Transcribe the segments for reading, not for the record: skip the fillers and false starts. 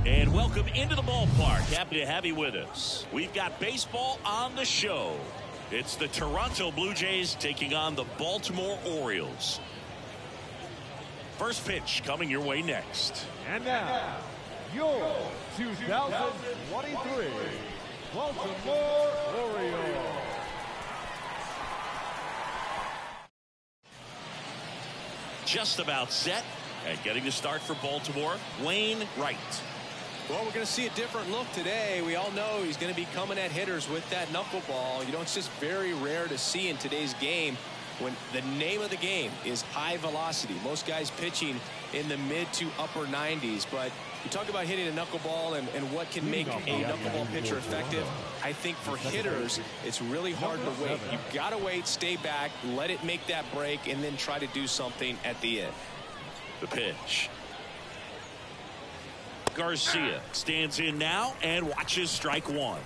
And welcome into the ballpark. Happy to have you with us. We've got baseball on the show. It's the Toronto Blue Jays taking on the Baltimore Orioles. First pitch coming your way next. And now, your 2023 Baltimore Orioles. Just about set. And getting the start for Baltimore, Wayne Wright. Well, we're going to see a different look today. We all know he's going to be coming at hitters with that knuckleball. You know, it's just very rare to see in today's game when the name of the game is high velocity. Most guys pitching in the mid to upper 90s. But you talk about hitting a knuckleball and what can make a knuckleball pitcher effective. I think for hitters, it's really hard to wait. You've got to wait, stay back, let it make that break, and then try to do something at the end. The pitch. Garcia stands in now and watches strike one.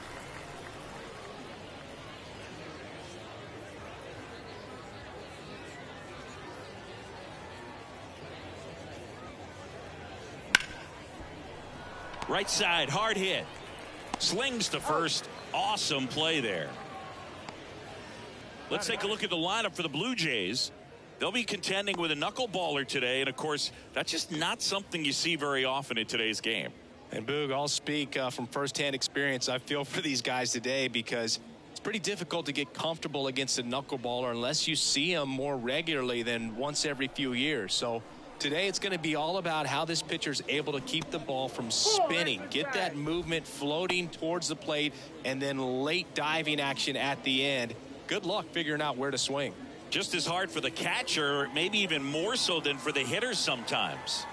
Right side, hard hit. Slings to first. Awesome play there. Let's take a look at the lineup for the Blue Jays. They'll be contending with a knuckleballer today, and of course, that's just not something you see very often in today's game. And Boog, I'll speak from firsthand experience. I feel for these guys today because it's pretty difficult to get comfortable against a knuckleballer unless you see them more regularly than once every few years. So today it's going to be all about how this pitcher's able to keep the ball from spinning, get that movement floating towards the plate, and then late diving action at the end. Good luck figuring out where to swing. Just as hard for the catcher, maybe even more so than for the hitters sometimes.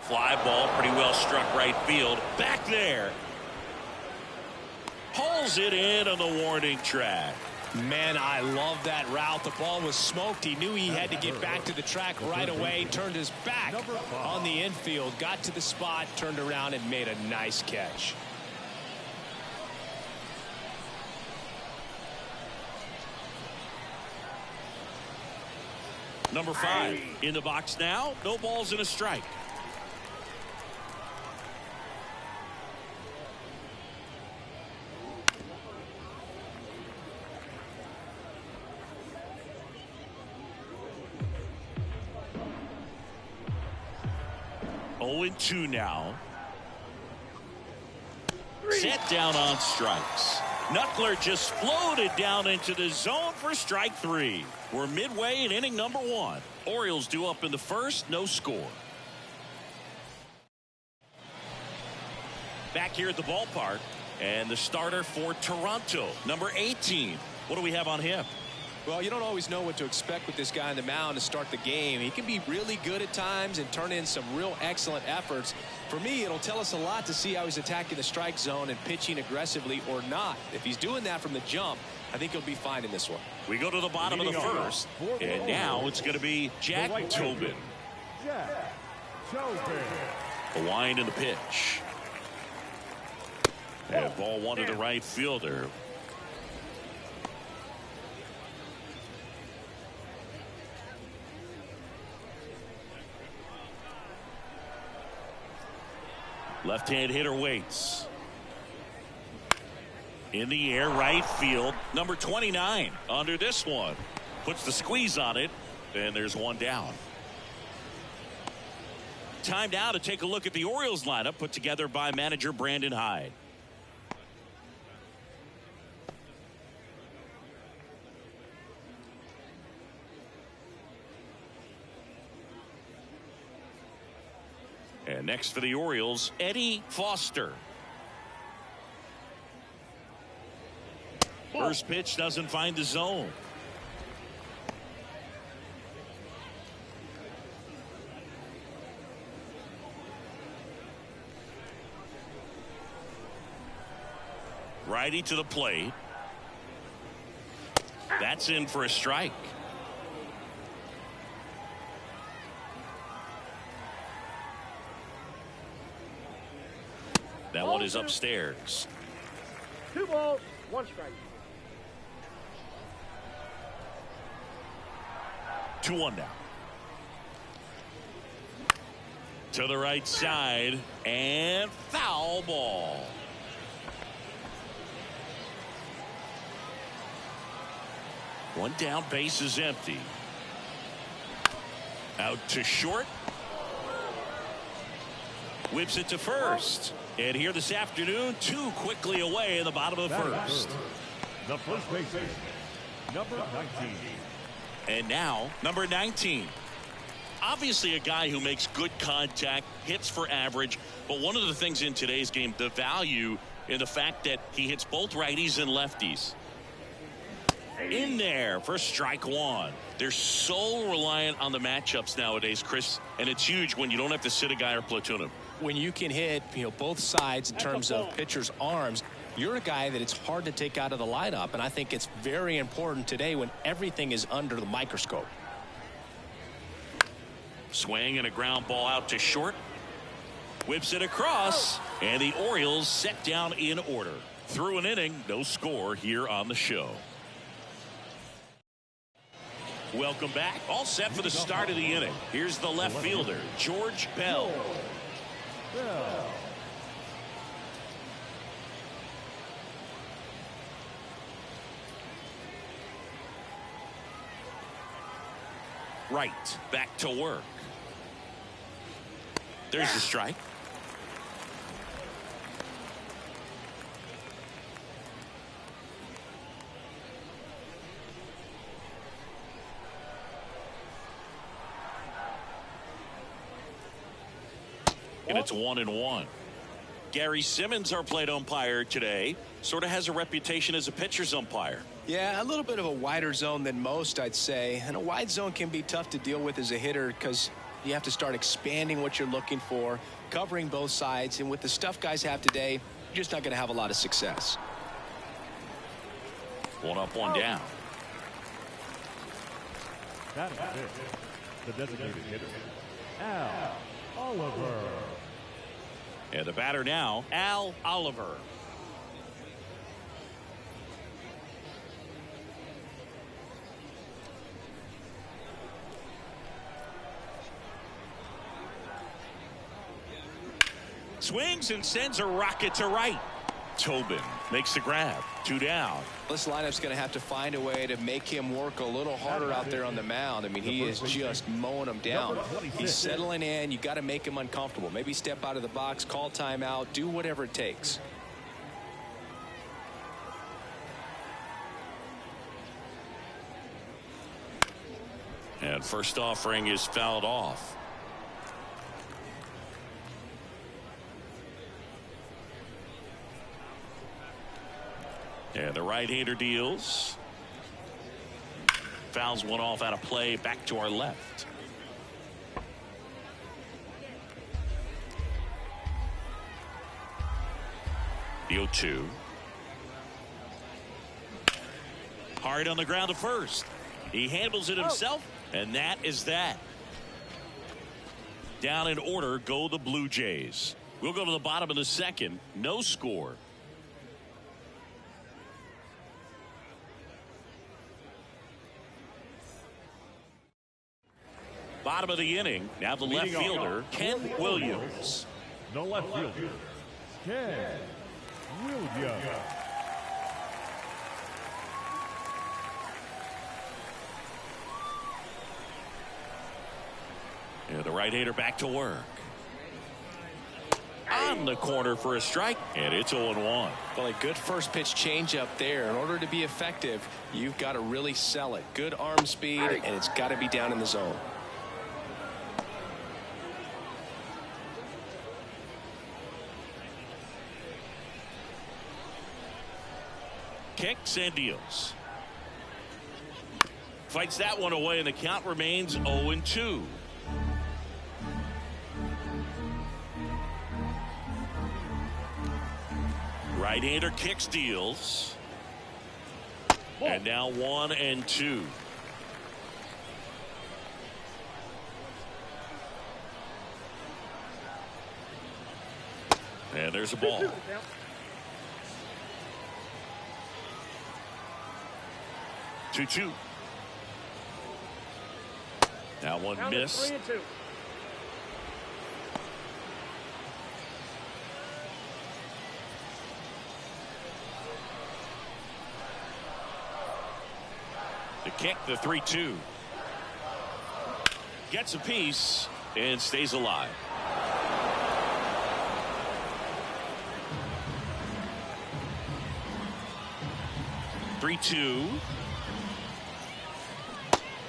Fly ball, pretty well struck right field. Back there. Pulls it in on the warning track. Man, I love that route. The ball was smoked. He knew he had to get back to the track right away. Turned his back on the infield. Got to the spot, turned around, and made a nice catch. Number 5 in the box now. No balls and a strike. Oh, 0-2 now. Set down on strikes. Knuckler just floated down into the zone for strike 3. We're midway in inning number 1. Orioles due up in the first, no score. Back here at the ballpark, and the starter for Toronto, number 18. What do we have on him? Well, you don't always know what to expect with this guy on the mound to start the game. He can be really good at times and turn in some real excellent efforts. For me, it'll tell us a lot to see how he's attacking the strike zone and pitching aggressively or not. If he's doing that from the jump, I think he'll be fine in this one. We go to the bottom of the first, and now it's going to be Jack Tobin. A wind in the pitch. And ball one to the right fielder. Left-hand hitter waits. In the air, right field. Number 29 under this one. Puts the squeeze on it, and there's one down. Time now to take a look at the Orioles lineup put together by manager Brandon Hyde. And next for the Orioles, Eddie Foster. First pitch doesn't find the zone. Righty to the plate. That's in for a strike. That one is upstairs. 2 balls, 1 strike. 2-1 now. To the right side, and foul ball. One down, base is empty. Out to short. Whips it to first. And here this afternoon, 2 quickly away in the bottom of the first. The first baseman, number 19. And now, number 19. Obviously a guy who makes good contact, hits for average, but one of the things in today's game, the value in the fact that he hits both righties and lefties. In there for strike one. They're so reliant on the matchups nowadays, Chris, and it's huge when you don't have to sit a guy or platoon him. When you can hit, both sides in terms of pitchers' arms, you're a guy that it's hard to take out of the lineup, and I think it's very important today when everything is under the microscope. Swing and a ground ball out to short. Whips it across, and the Orioles set down in order. Through an inning, no score here on the show. Welcome back. All set for the start of the inning. Here's the left fielder, George Bell. Right, back to work. There's the strike. And it's 1-1. Gary Simmons, our plate umpire today, sort of has a reputation as a pitcher's umpire. Yeah, a little bit of a wider zone than most, I'd say. And a wide zone can be tough to deal with as a hitter because you have to start expanding what you're looking for, covering both sides. And with the stuff guys have today, you're just not going to have a lot of success. 1 up, 1 down. That is it. The designated hitter, Al Oliver. And the batter now, Al Oliver. Swings and sends a rocket to right. Tobin makes the grab. 2 down. This lineup's going to have to find a way to make him work a little harder out there on the mound. I mean, he is just mowing them down. He's settling in. You got to make him uncomfortable. Maybe step out of the box, call timeout, do whatever it takes. And first offering is fouled off. And the right-hander deals. Fouls one off out of play, back to our left. The 0-2. Hard on the ground to first. He handles it himself, and that is that. Down in order go the Blue Jays. We'll go to the bottom of the second. No score. Bottom of the inning. Now the left fielder, Ken Williams. The left fielder, Ken Williams. And the right-hander back to work. On the corner for a strike, and it's 0-1. Well, a good first pitch changeup there. In order to be effective, you've got to really sell it. Good arm speed, and it's got to be down in the zone. Kicks and deals. Fights that one away, and the count remains 0-2. Right-hander kicks, deals. And now 1-2. And there's a ball. 2-2. Now one miss. kick, the 3-2. Gets a piece and stays alive. Three-two.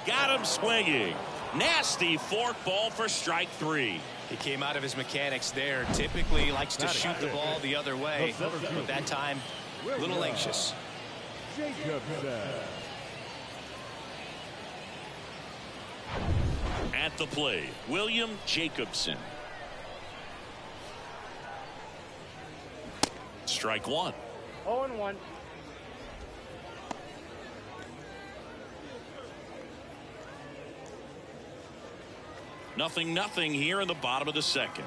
Got him swinging. Nasty forkball for strike 3. He came out of his mechanics there. Typically likes to shoot the ball the other way, but that time a little anxious. Jacobson. At the plate, William Jacobson. Strike 1. 0-1. Nothing here in the bottom of the second.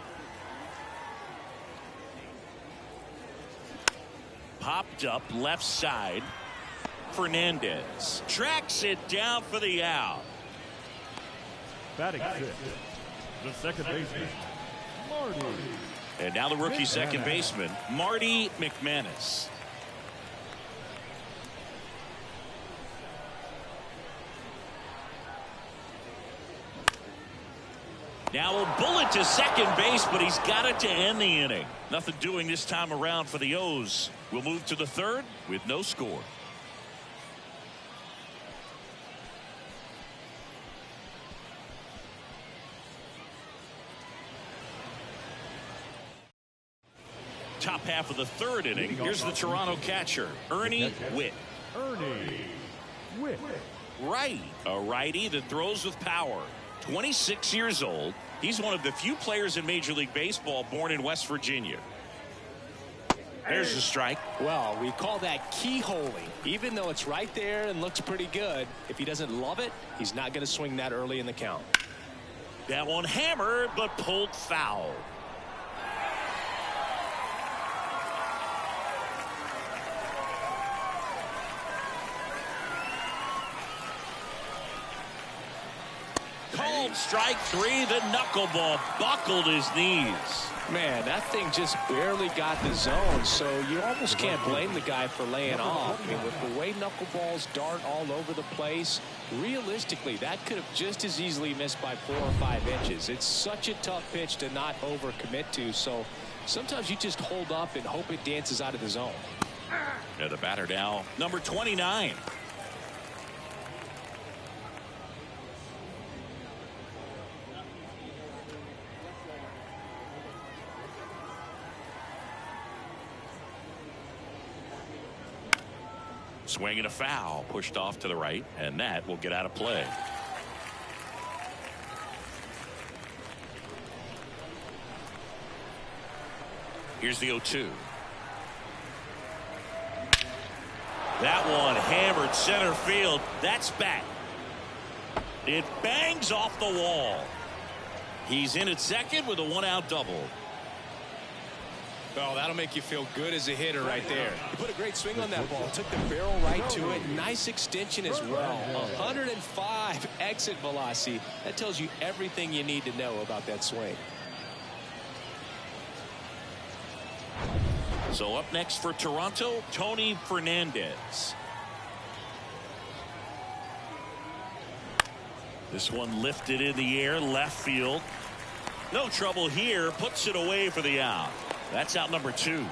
Popped up left side. Fernandez tracks it down for the out. Batting 6, the second baseman, Marty. And now the rookie second baseman, Marty McManus. Now a bullet to second base, but he's got it to end the inning. Nothing doing this time around for the O's. We'll move to the third with no score. Top half of the third inning. Here's the Toronto catcher, Ernie Whitt. Ernie Whitt. Right, a righty that throws with power. 26 years old. He's one of the few players in Major League Baseball born in West Virginia. There's the strike. Well, we call that keyholing. Even though it's right there and looks pretty good, if he doesn't love it, he's not going to swing that early in the count. That one hammered, but pulled foul. Called strike 3. The knuckleball buckled his knees. Man, that thing just barely got the zone, so you almost can't blame the guy for laying off. I mean, with the way knuckleballs dart all over the place, realistically, that could have just as easily missed by 4 or 5 inches. It's such a tough pitch to not overcommit to, so sometimes you just hold up and hope it dances out of the zone. And the batter now, number 29. Swinging a foul, pushed off to the right, and that will get out of play. Here's the 0-2. That one hammered center field. That's back. It bangs off the wall. He's in at second with a 1-out double. Oh, that'll make you feel good as a hitter right there. He put a great swing on that ball. Took the barrel right to it. Nice extension as well. 105 exit velocity. That tells you everything you need to know about that swing. So up next for Toronto, Tony Fernandez. This one lifted in the air, left field. No trouble here. Puts it away for the out. That's out number 2.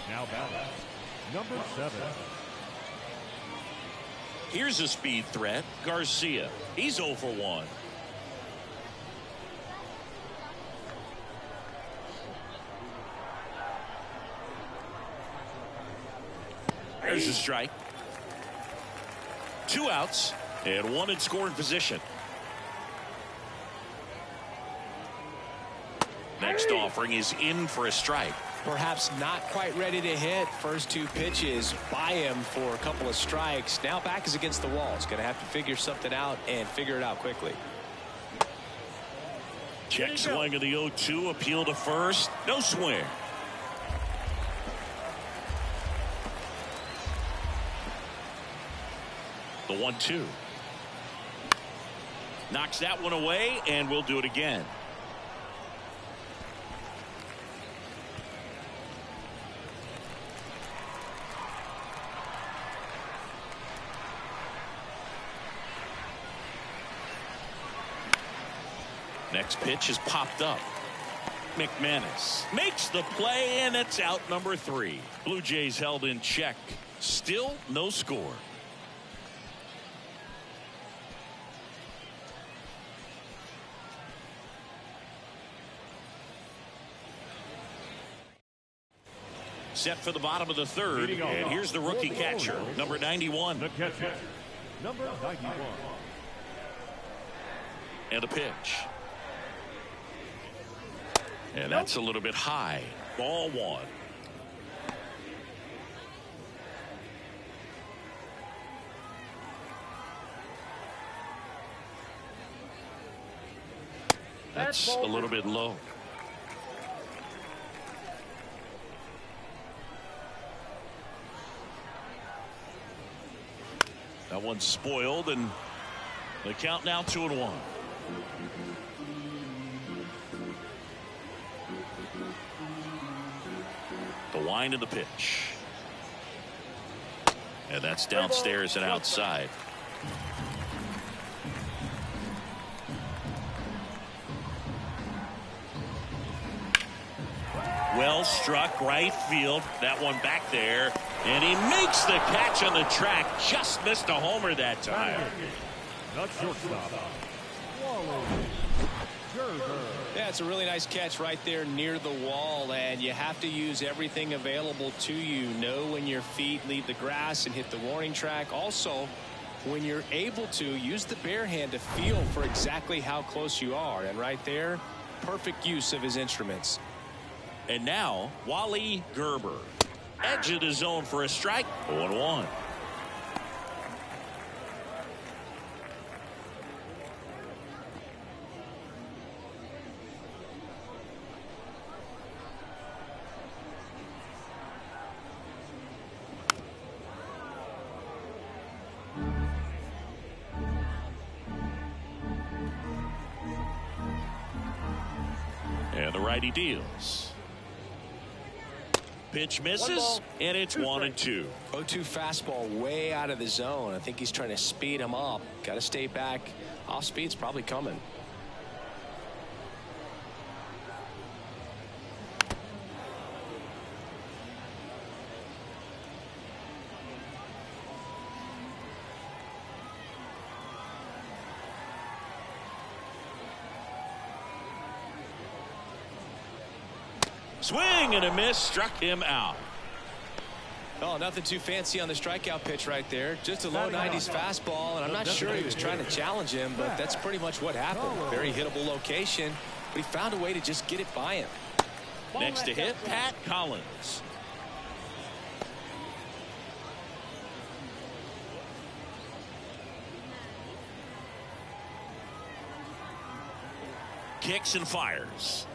Now batting, number 7. Here's a speed threat, Garcia. He's 0 for 1. There's a strike. 2 outs and 1 in scoring position. Next offering is in for a strike. Perhaps not quite ready to hit. First 2 pitches by him for a couple of strikes. Now back is against the wall. He's going to have to figure something out and figure it out quickly. Check swing of the 0-2. Appeal to first. No swing. The 1-2. Knocks that one away, and we'll do it again. Next pitch is popped up. McManus makes the play, and it's out number 3. Blue Jays held in check. Still no score. Set for the bottom of the 3rd, and here's the rookie catcher, number 91. The catcher, number 91. And a pitch. And that's a little bit high. Ball 1. That's a little bit low. That one's spoiled, and the count now 2-1. The wind of the pitch. And that's downstairs and outside. Well struck right field. That one back there. And he makes the catch on the track. Just missed a homer that time. Not shortstop. Yeah, it's a really nice catch right there near the wall, and you have to use everything available to you. Know when your feet leave the grass and hit the warning track. Also, when you're able to, use the bare hand to feel for exactly how close you are. And right there, perfect use of his instruments. And now, Wally Gerber. Edge of the zone for a strike. 0-1. And the righty deals. Pitch misses, and it's 1-2. 0-2 fastball way out of the zone. I think he's trying to speed him up. Got to stay back. Off speed's probably coming. Swing and a miss, struck him out. Oh, nothing too fancy on the strikeout pitch right there. Just a low 90s fastball, and I'm not sure he was trying to challenge him, but that's pretty much what happened. Very hittable location, but he found a way to just get it by him. Next to hit, Pat Collins. Kicks and fires.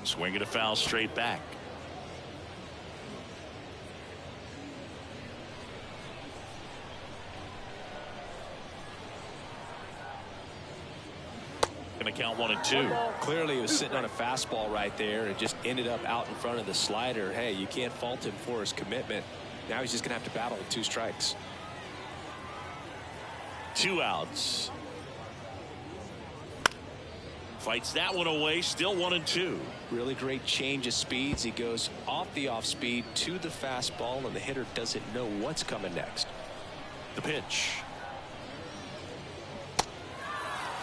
Swing and a foul straight back. Gonna count 1-2. Clearly he was sitting on a fastball right there and just ended up out in front of the slider. Hey, you can't fault him for his commitment. Now he's just gonna have to battle with 2 strikes. 2 outs. Fights that one away, still 1-2. Really great change of speeds. He goes off the off speed to the fastball, and the hitter doesn't know what's coming next. The pitch.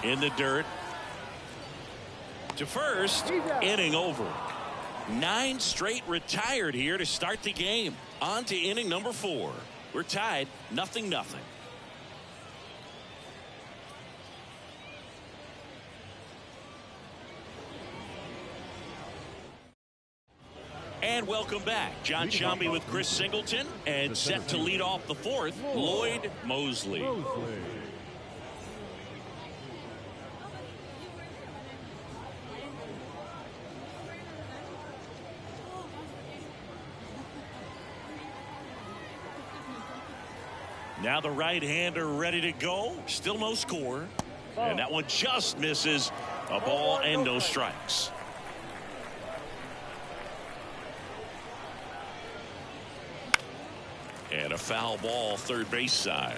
In the dirt. To first, inning over. 9 straight retired here to start the game. On to inning number 4. We're tied 0-0. And welcome back. John Sciambi with Chris Singleton, and set to lead off the 4th, Lloyd Mosley. Now the right-hander ready to go. Still no score. And that one just misses. A ball and no strikes. And a foul ball, third base side.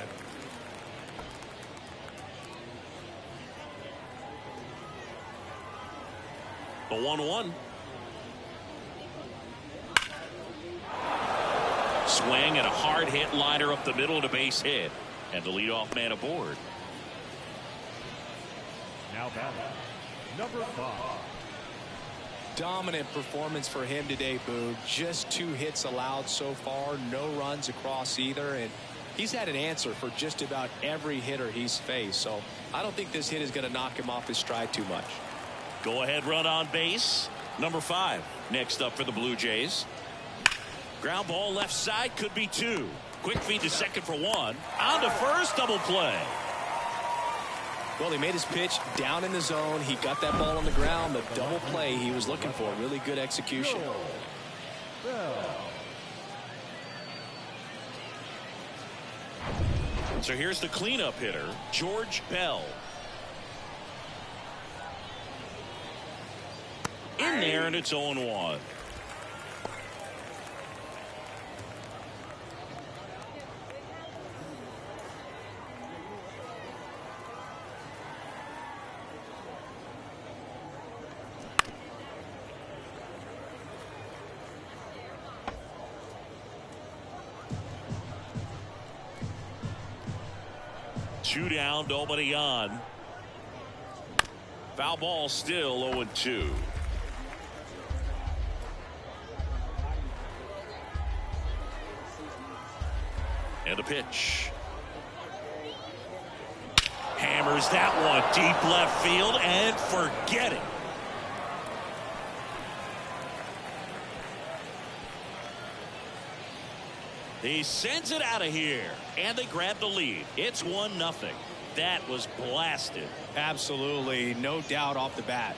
The 1-1. Swing and a hard hit liner up the middle to base hit. And the leadoff man aboard. Now batting, number 5. Dominant performance for him today, Boog. Just 2 hits allowed so far. No runs across either. And he's had an answer for just about every hitter he's faced. So I don't think this hit is going to knock him off his stride too much. Go ahead run on base. Number 5. Next up for the Blue Jays. Ground ball left side, could be 2. Quick feed to second for 1. On to first, double play. Well, he made his pitch down in the zone. He got that ball on the ground. The double play he was looking for. Really good execution. So here's the cleanup hitter, George Bell. In there, and it's 0-1. Two down, nobody on. Foul ball, still 0-2. And a pitch. Hammers that one deep left field and forget it. He sends it out of here, and they grab the lead. It's 1-0. That was blasted. Absolutely, no doubt off the bat.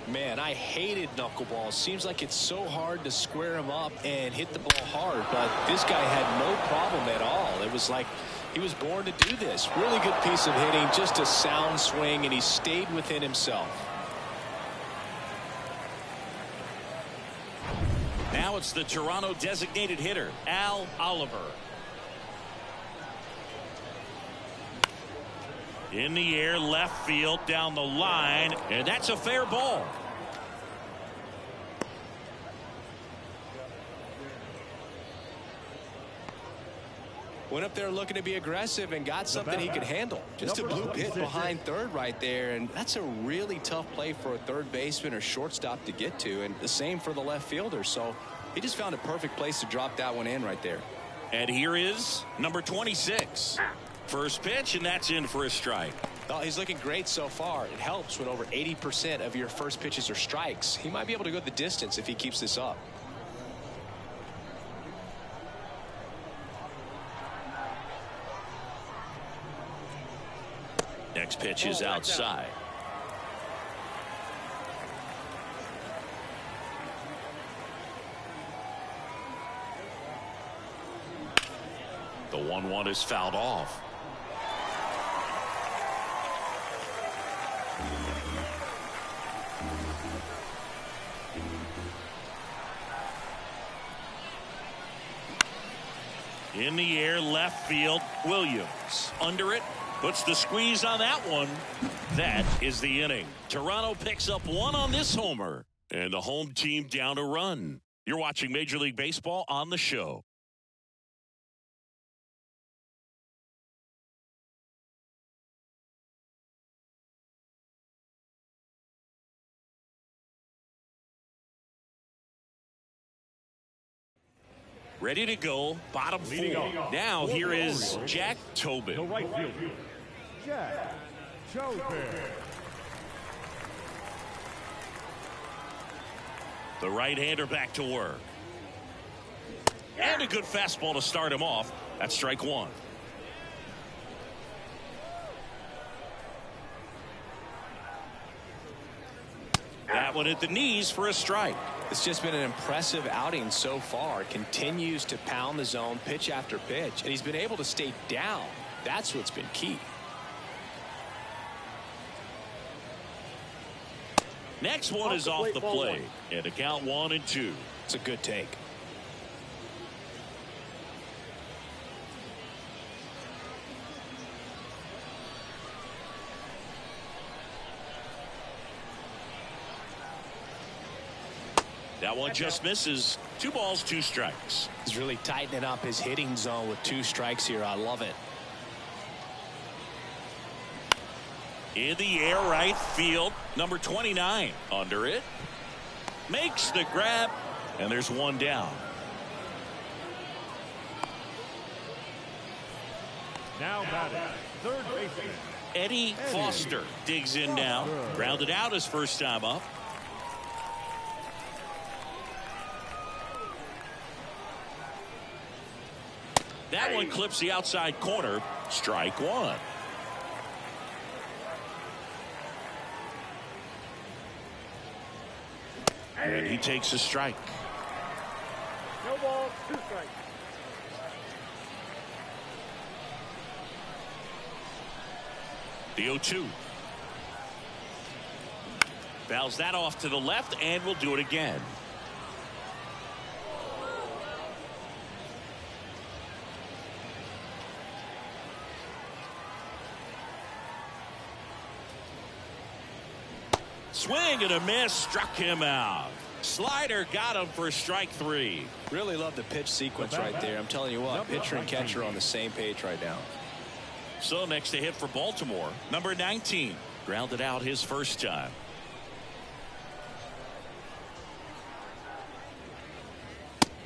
Man, I hated knuckleball. Seems like it's so hard to square him up and hit the ball hard, but this guy had no problem at all. It was like he was born to do this. Really good piece of hitting, just a sound swing, and he stayed within himself. Now it's the Toronto designated hitter, Al Oliver. In the air, left field, down the line, and that's a fair ball. Went up there looking to be aggressive and got something he could handle. Just a blue hit behind third right there, and that's a really tough play for a third baseman or shortstop to get to, and the same for the left fielder. So he just found a perfect place to drop that one in right there. And here is number 26. First pitch, and that's in for a strike. Well, he's looking great so far. It helps when over 80% of your first pitches are strikes. He might be able to go the distance if he keeps this up. Next pitch is outside. The 1-1 is fouled off. In the air, left field, Williams. Under it, puts the squeeze on that one. That is the inning. Toronto picks up 1 on this homer, and the home team down a run. You're watching Major League Baseball on the show. Ready to go, bottom 4. Now here is Jack The Tobin. right fielder, Jack Tobin. The right-hander back to work. And a good fastball to start him off. That's strike 1. That one at the knees for a strike. It's just been an impressive outing so far. Continues to pound the zone pitch after pitch, and he's been able to stay down. That's what's been key. Next one is off the plate, and a count 1-2. It's a good take. That one just misses. 2 balls, 2 strikes. He's really tightening up his hitting zone with 2 strikes here. I love it. In the air, right field. Number 29 under it. Makes the grab, and there's 1 down. Now batting, third baseman Eddie Foster digs in now. Grounded out his first time up. That one clips the outside corner. Strike 1. And he takes a strike. No ball, 2 strikes. The 0-2. Fouls that off to the left, and will do it again. Swing and a miss, struck him out. Slider got him for strike 3. Really love the pitch sequence right there. I'm telling you what, pitcher and catcher on the same page right now. So next to hit for Baltimore, number 19. Grounded out his first time.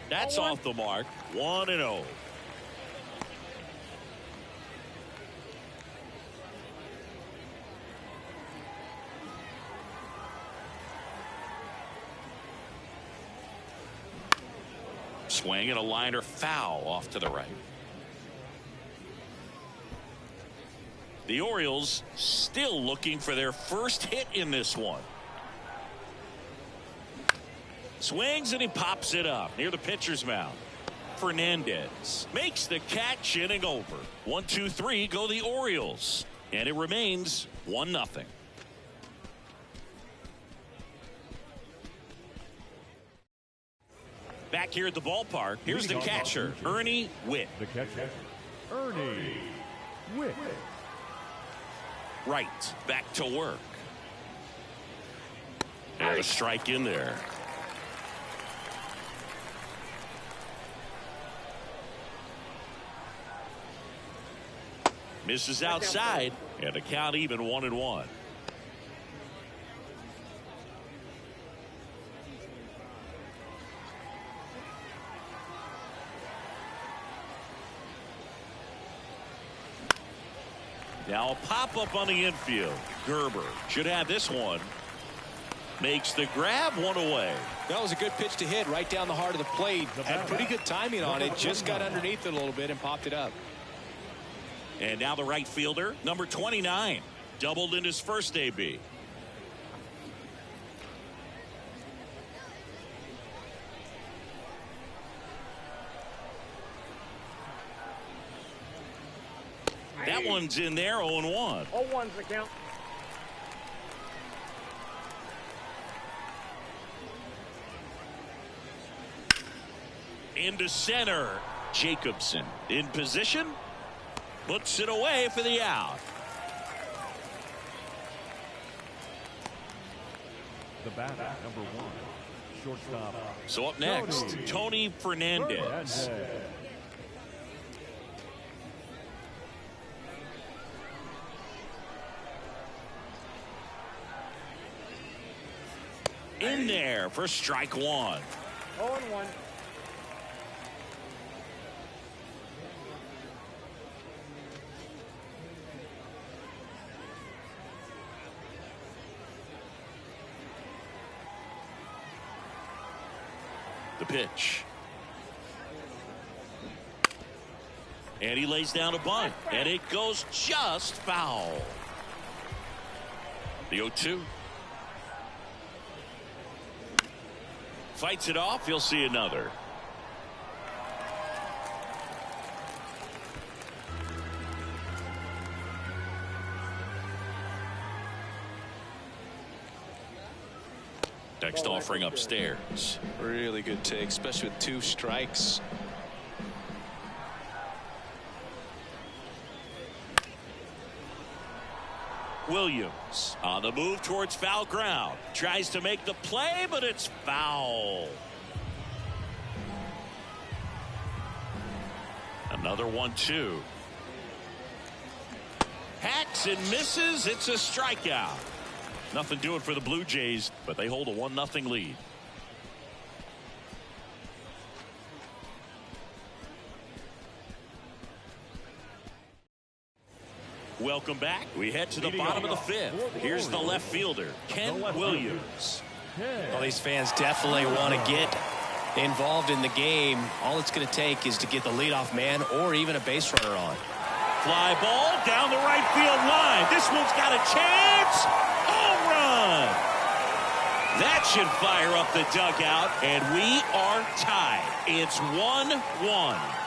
That's off the mark. 1-0. Swing and a liner foul off to the right. The Orioles still looking for their first hit in this one. Swings and he pops it up near the pitcher's mound. Fernandez makes the catch, inning over. 1-2-3 go the Orioles, and it remains 1-0. Back here at the ballpark, here's the catcher, Ernie Whitt. The catcher, Ernie Whitt. Right, back to work. And a strike in there. Misses outside, and the count even 1-1. Now a pop-up on the infield. Gerber should have this one. Makes the grab, 1 away. That was a good pitch to hit right down the heart of the plate. Had pretty good timing on it. Just got underneath it a little bit and popped it up. And now the right fielder, number 29. Doubled in his first AB. That one's in there, 0-1. 0-1's the count. Into center. Jacobson in position. Puts it away for the out. The batter, number 1, shortstop. So up next, Tony Fernandez. In there for strike 1. 0-1. The pitch. And he lays down a bunt, and it goes just foul. The 0-2. Fights it off. You'll see another. Next offering upstairs. Really good take, especially with 2 strikes. Williams on the move towards foul ground. Tries to make the play, but it's foul. Another 1-2. Hacks and misses. It's a strikeout. Nothing doing for the Blue Jays, but they hold a 1-0 lead. Welcome back. We head to the bottom of the fifth. Here's the left fielder, Ken Williams. Well, these fans definitely want to get involved in the game. All it's going to take is to get the leadoff man or even a base runner on. Fly ball down the right field line. This one's got a chance. Home run. That should fire up the dugout, and we are tied. It's 1-1.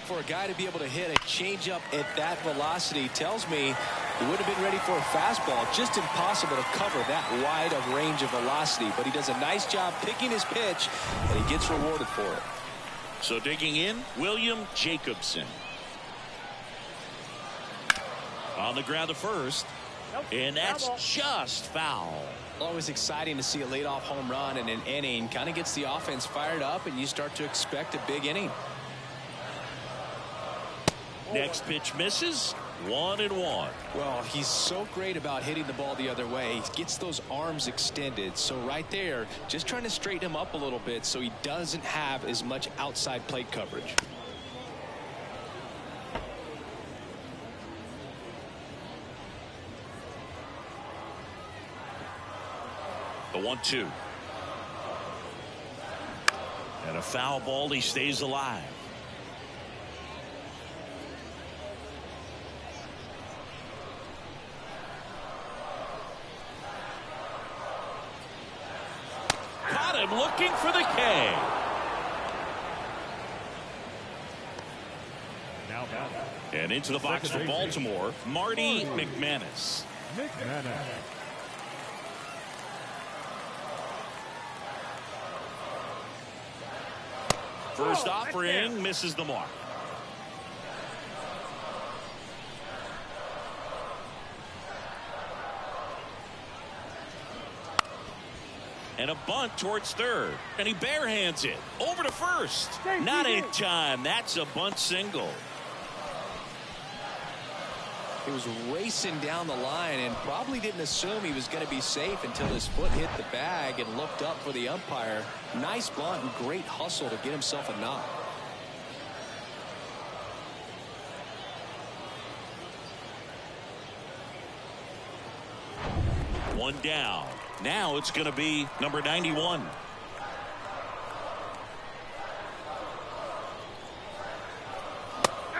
For a guy to be able to hit a changeup at that velocity tells me he would have been ready for a fastball. Just impossible to cover that wide of range of velocity, but he does a nice job picking his pitch, and he gets rewarded for it. So digging in, William Jacobson. On the ground to first, and that's just foul. Always exciting to see a leadoff home run in an inning. Kind of gets the offense fired up, and you start to expect a big inning. Next pitch misses. 1-1. Well, he's so great about hitting the ball the other way. He gets those arms extended. So right there, just trying to straighten him up a little bit so he doesn't have as much outside plate coverage. The 1-2. And a foul ball. He stays alive. Caught him looking for the K. Now batting. And into the box for Baltimore, Marty McManus. First offering misses the mark. And a bunt towards third. And he barehands it. Over to first. Not in time. That's a bunt single. He was racing down the line and probably didn't assume he was going to be safe until his foot hit the bag and looked up for the umpire. Nice bunt and great hustle to get himself a knock. One down. Now it's going to be number 91.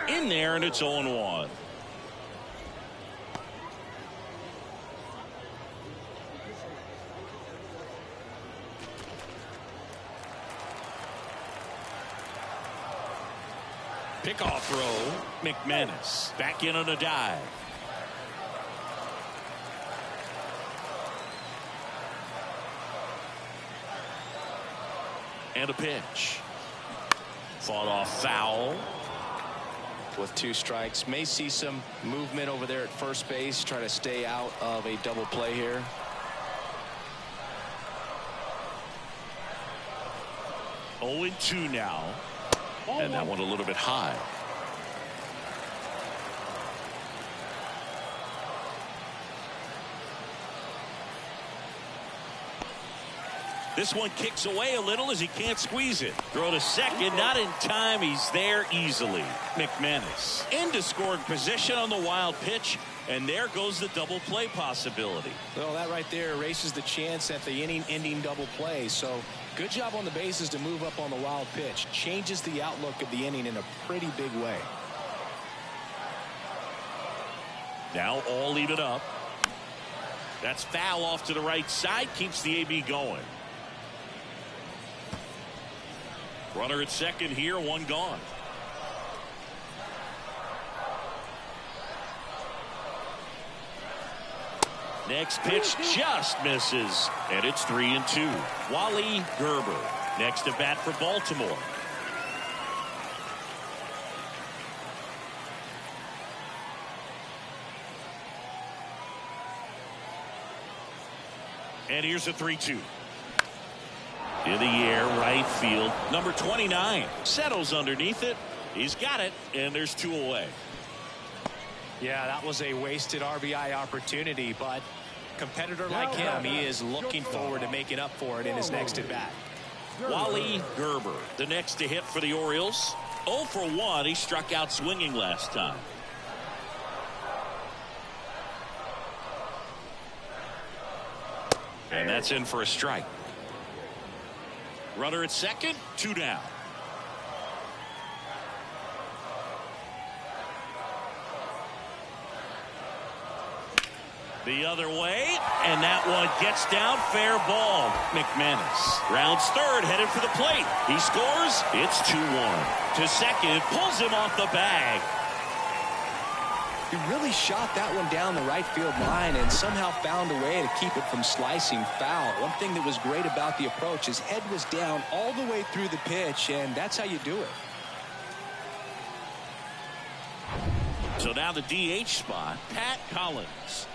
In there, and it's 0-1. Pickoff throw. McManus back in on a dive. And a pitch. Fought off foul. With 2 strikes. May see some movement over there at first base. Try to stay out of a double play here. Oh, 2 now. And that one a little bit high. This one kicks away a little as he can't squeeze it. Throw to second, not in time. He's there easily. McManus into scoring position on the wild pitch, and there goes the double play possibility. Well, that right there erases the chance at the inning-ending double play. So good job on the bases to move up on the wild pitch. Changes the outlook of the inning in a pretty big way. Now all even up. That's foul off to the right side. Keeps the AB going. Runner at second here, 1 gone. Next pitch just misses, and it's 3-2. Wally Gerber next to bat for Baltimore. And here's a 3-2. In the air, right field. Number 29 settles underneath it. He's got it, and there's 2 away. Yeah, that was a wasted RBI opportunity, but competitor like him, he is looking forward to making up for it in his next at bat. Wally Gerber, the next to hit for the Orioles. 0 for 1. He struck out swinging last time. And that's in for a strike. Runner at second, 2 down. The other way, and that one gets down, fair ball. McManus rounds third, headed for the plate. He scores, it's 2-1. To second, pulls him off the bag. He really shot that one down the right field line and somehow found a way to keep it from slicing foul. One thing that was great about the approach, his head was down all the way through the pitch, and that's how you do it. So now the DH spot, Pat Collins.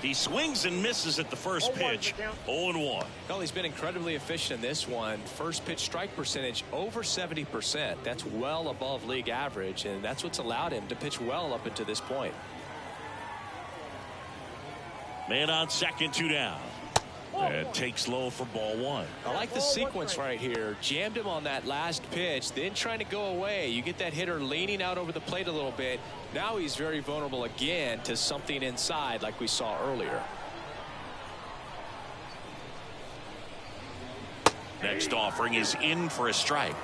He swings and misses at the first pitch. 0-1. Well, he's been incredibly efficient in this one. First pitch strike percentage over 70%. That's well above league average, and that's what's allowed him to pitch well up until this point. Man on second, 2 down. And takes low for ball 1. I like the sequence right here. Jammed him on that last pitch, then trying to go away. You get that hitter leaning out over the plate a little bit. Now he's very vulnerable again to something inside like we saw earlier. Next offering is in for a strike.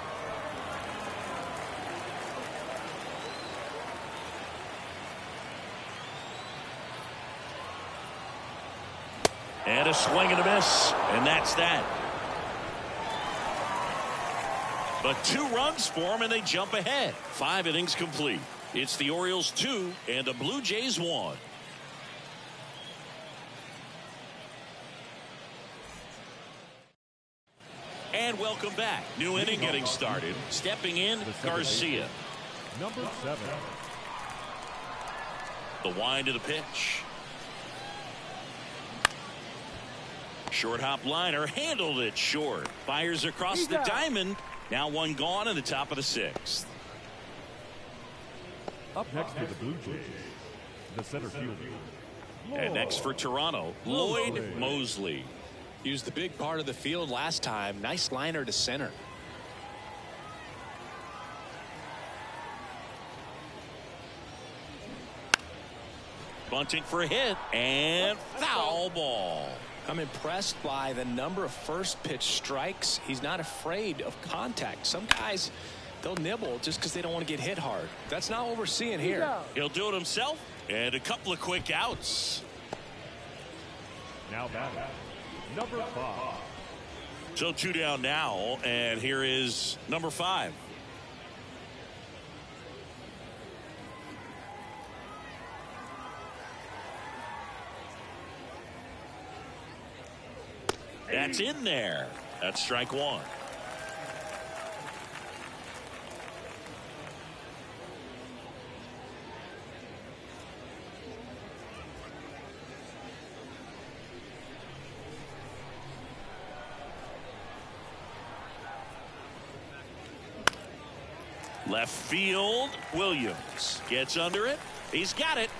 And a swing and a miss, and that's that. But 2 runs for him, and they jump ahead. 5 innings complete. It's the Orioles 2 and the Blue Jays 1. And welcome back. New inning getting started. Stepping in, Garcia. Number 7. The wind of the pitch. Short hop liner, handled it short. Fires across the diamond. Now 1 gone in the top of the 6th. Up next to the Blue Jays, the center fielder. And next for Toronto, Lloyd Mosley. Used the big part of the field last time. Nice liner to center. Bunting for a hit, and foul ball. I'm impressed by the number of first pitch strikes. He's not afraid of contact. Some guys, they'll nibble just because they don't want to get hit hard. That's not what we're seeing here. He'll do it himself, and a couple of quick outs. Now batting, number 5. So 2 down now, and here is number 5. That's in there. That's strike 1. Left field, Williams gets under it. He's got it.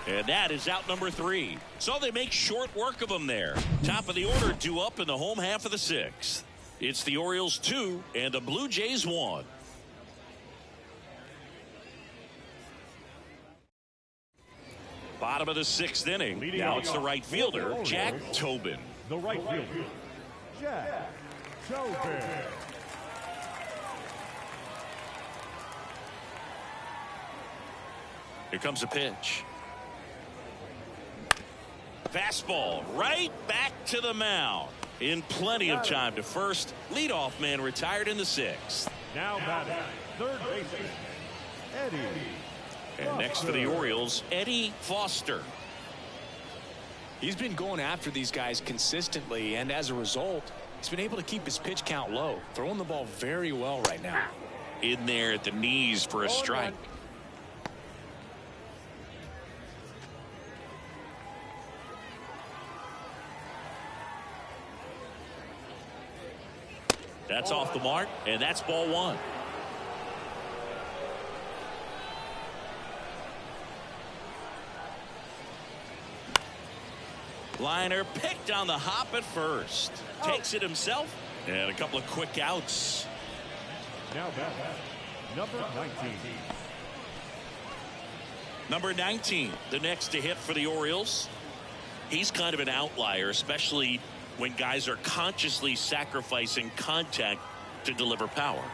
And that is out number 3. So they make short work of him there. Top of the order due up in the home half of the 6th. It's the Orioles 2 and the Blue Jays 1. Bottom of the 6th inning. Now it's the right fielder, Jack Tobin. The right fielder, Jack Tobin. Here comes a pitch. Fastball right back to the mound. In plenty of time to first. Leadoff man retired in the 6th. Now batting, third baseman, Eddie. And next for the Orioles, Eddie Foster. He's been going after these guys consistently, and as a result, he's been able to keep his pitch count low, throwing the ball very well right now. In there at the knees for a strike. That's off the mark, and that's ball one. Liner picked on the hop at first. Takes it himself, and a couple of quick outs. Now back, number 19. Number 19, the next to hit for the Orioles. He's kind of an outlier, especially when guys are consciously sacrificing contact to deliver power.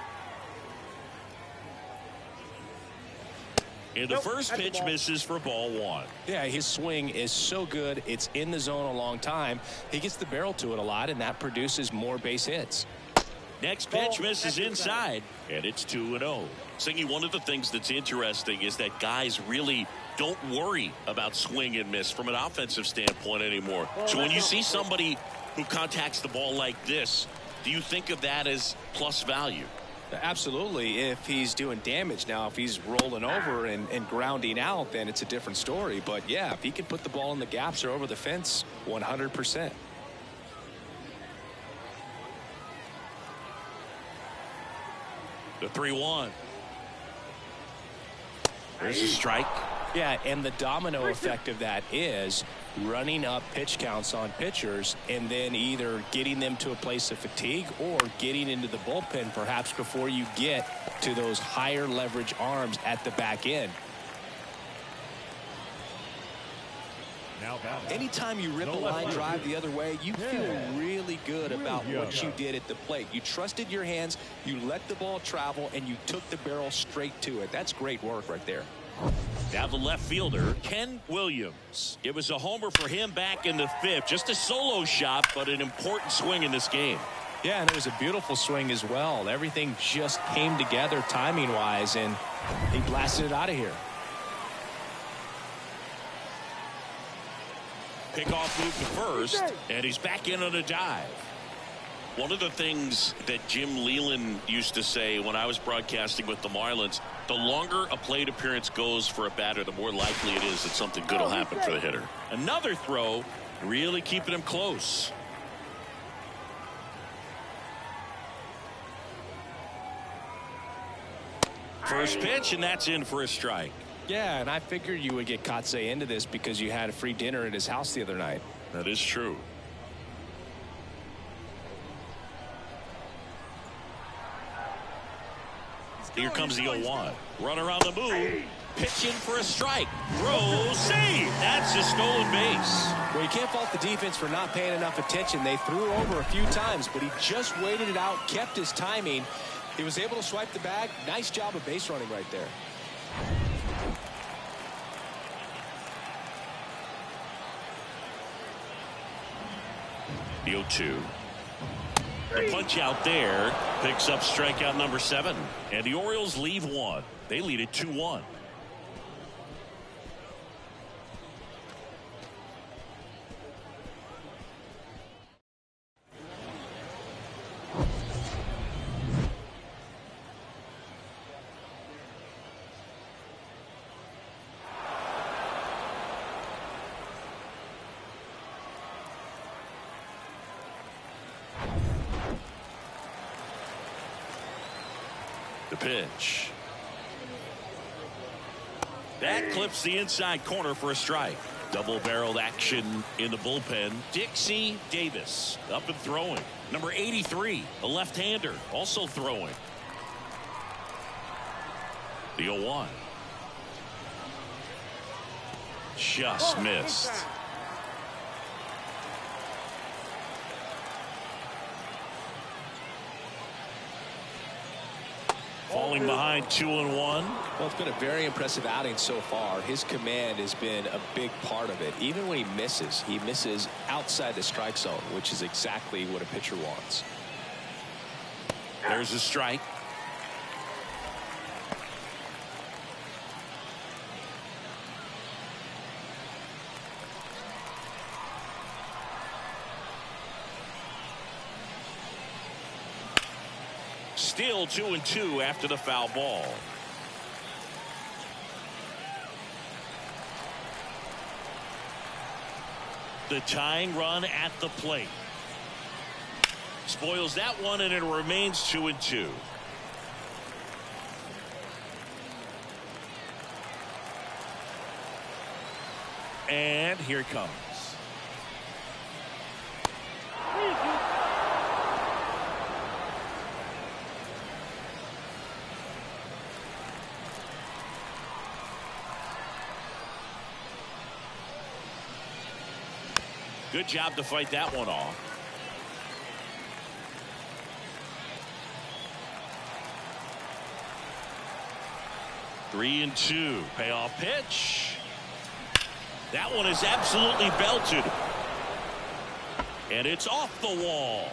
And the first pitch misses for ball one. Yeah, his swing is so good. It's in the zone a long time. He gets the barrel to it a lot, and that produces more base hits. Next pitch misses inside, and it's 2-0. Singy, one of the things that's interesting is that guys really don't worry about swing and miss from an offensive standpoint anymore. So when you see somebody who contacts the ball like this, do you think of that as plus value? Absolutely, if he's doing damage. Now, if he's rolling over and grounding out, then it's a different story. But, yeah, if he can put the ball in the gaps or over the fence, 100%. The 3-1. There's a strike. Yeah, and the domino effect of that is running up pitch counts on pitchers and then either getting them to a place of fatigue or getting into the bullpen perhaps before you get to those higher leverage arms at the back end. Anytime you rip a line drive the other way, you feel really good about what you did at the plate. You trusted your hands, you let the ball travel, and you took the barrel straight to it. That's great work right there. Now the left fielder, Ken Williams. It was a homer for him back in the fifth. Just a solo shot, but an important swing in this game. Yeah, and it was a beautiful swing as well. Everything just came together timing-wise, and he blasted it out of here. Pickoff move to first, and he's back in on a dive. One of the things that Jim Leyland used to say when I was broadcasting with the Marlins, the longer a plate appearance goes for a batter, the more likely it is that something good will happen for the hitter. Another throw, really keeping him close. First pitch, and that's in for a strike. Yeah, and I figured you would get Kotsay into this because you had a free dinner at his house the other night. That is true. Here comes the 0-1. Runner on the move. Pitching for a strike. Throws. Save. That's a stolen base. Well, you can't fault the defense for not paying enough attention. They threw over a few times, but he just waited it out, kept his timing. He was able to swipe the bag. Nice job of base running right there. The 0-2. The punch out there picks up strikeout number 7. And the Orioles leave one. They lead it 2-1. The pitch. That clips the inside corner for a strike. Double-barreled action in the bullpen. Dixie Davis up and throwing. Number 83, a left-hander, also throwing. The 0-1. Just missed. Falling behind 2-1. Well, it's been a very impressive outing so far. His command has been a big part of it. Even when he misses outside the strike zone, which is exactly what a pitcher wants. There's a strike. still 2-2 after the foul ball. The tying run at the plate. Spoils that one, and it remains 2-2. And here it comes. Good job to fight that one off. Three and two. Payoff pitch. That one is absolutely belted. And it's off the wall.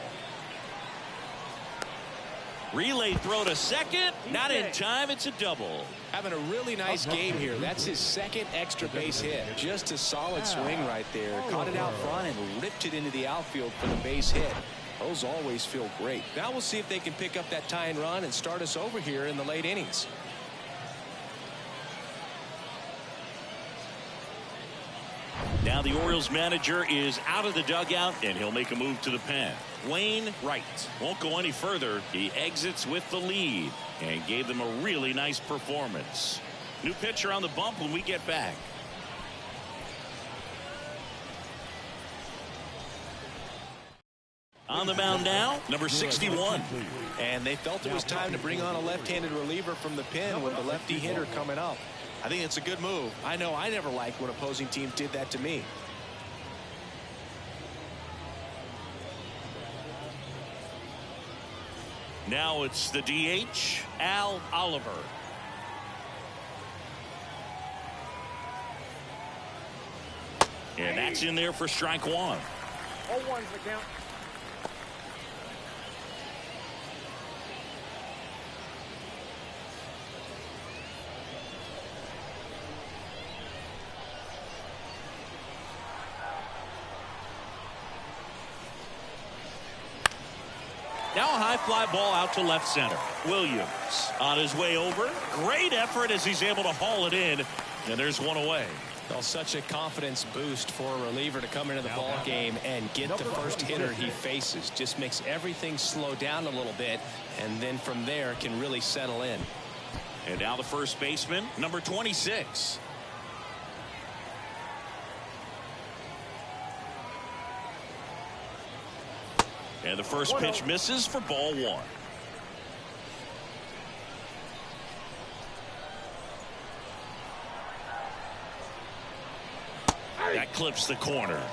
Relay throw to second. Not in time. It's a double. Having a really nice game here. That's his second extra base hit. Just a solid swing right there. Caught it out front and ripped it into the outfield for the base hit. Those always feel great. Now we'll see if they can pick up that tying run and start us over here in the late innings. Now the Orioles manager is out of the dugout, and he'll make a move to the pen. Wayne Wright won't go any further. He exits with the lead and gave them a really nice performance. New pitcher on the bump when we get back. On the mound now, number 61. And they felt it was time to bring on a left-handed reliever from the pen with the lefty hitter coming up. I think it's a good move. I know I never liked when opposing teams did that to me. Now it's the DH, Al Oliver. And that's in there for strike one. 0-1's the count. Now a high fly ball out to left center. Williams on his way over. Great effort as he's able to haul it in. And there's one away. Well, such a confidence boost for a reliever to come into the ball game and get the first hitter he faces. Just makes everything slow down a little bit, and then from there can really settle in. And now the first baseman, number 26. And the first pitch misses for ball one. That clips the corner.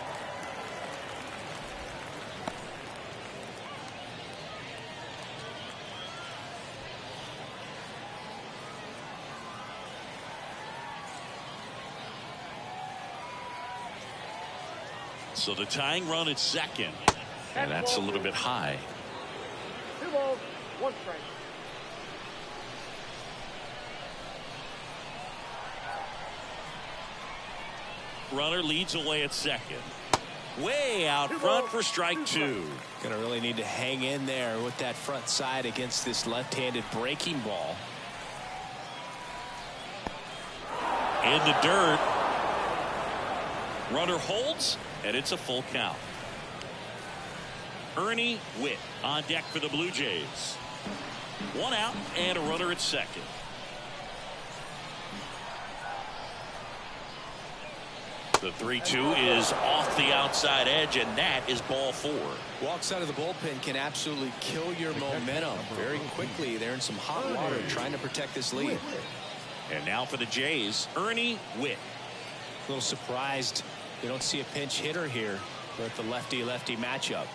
So the tying run at second. And that's a little bit high. 2 balls, 1 strike. Runner leads away at second. Way out front for strike two. Gonna really need to hang in there with that front side against this left-handed breaking ball. In the dirt. Runner holds, and it's a full count. Ernie Whitt on deck for the Blue Jays. 1 out and a runner at second. The 3-2 is off the outside edge, and that is ball 4. Walks out of the bullpen can absolutely kill your momentum very quickly. They're in some hot water trying to protect this lead. And now for the Jays, Ernie Whitt. A little surprised we don't see a pinch hitter here with the lefty-lefty matchup.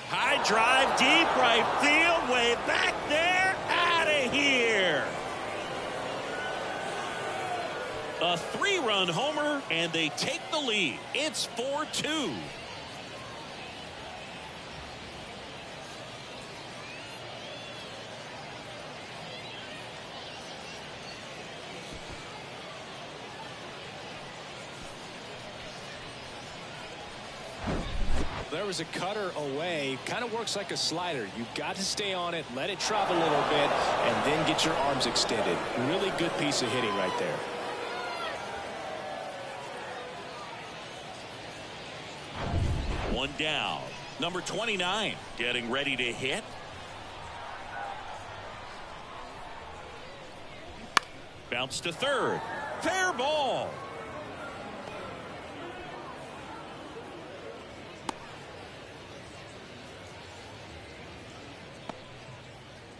High drive, deep right field, way back there, out of here. A 3-run homer, and they take the lead. It's 4-2. there was a cutter away. Kind of works like a slider. You've got to stay on it, let it travel a little bit, and then get your arms extended. Really good piece of hitting right there. One down. Number 29 getting ready to hit. Bounce to third. Fair ball.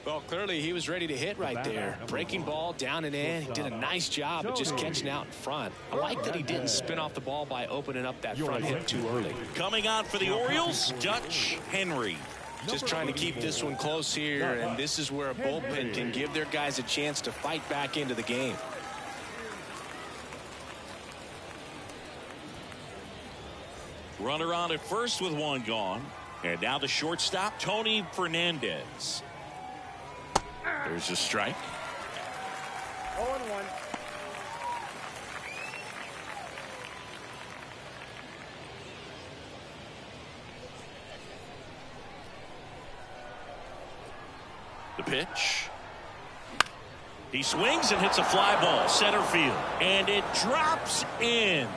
Well, clearly he was ready to hit right there. Breaking ball down and in. He did a nice job of just catching out in front. I like that he didn't spin off the ball by opening up that front hip too early. Coming on for the Orioles, Dutch Henry. Just trying to keep this one close here, and this is where a bullpen can give their guys a chance to fight back into the game. Runner on at first with one gone. And now the shortstop, Tony Fernandez. There's a strike. 0-1. The pitch. He swings and hits a fly ball center field, and it drops in.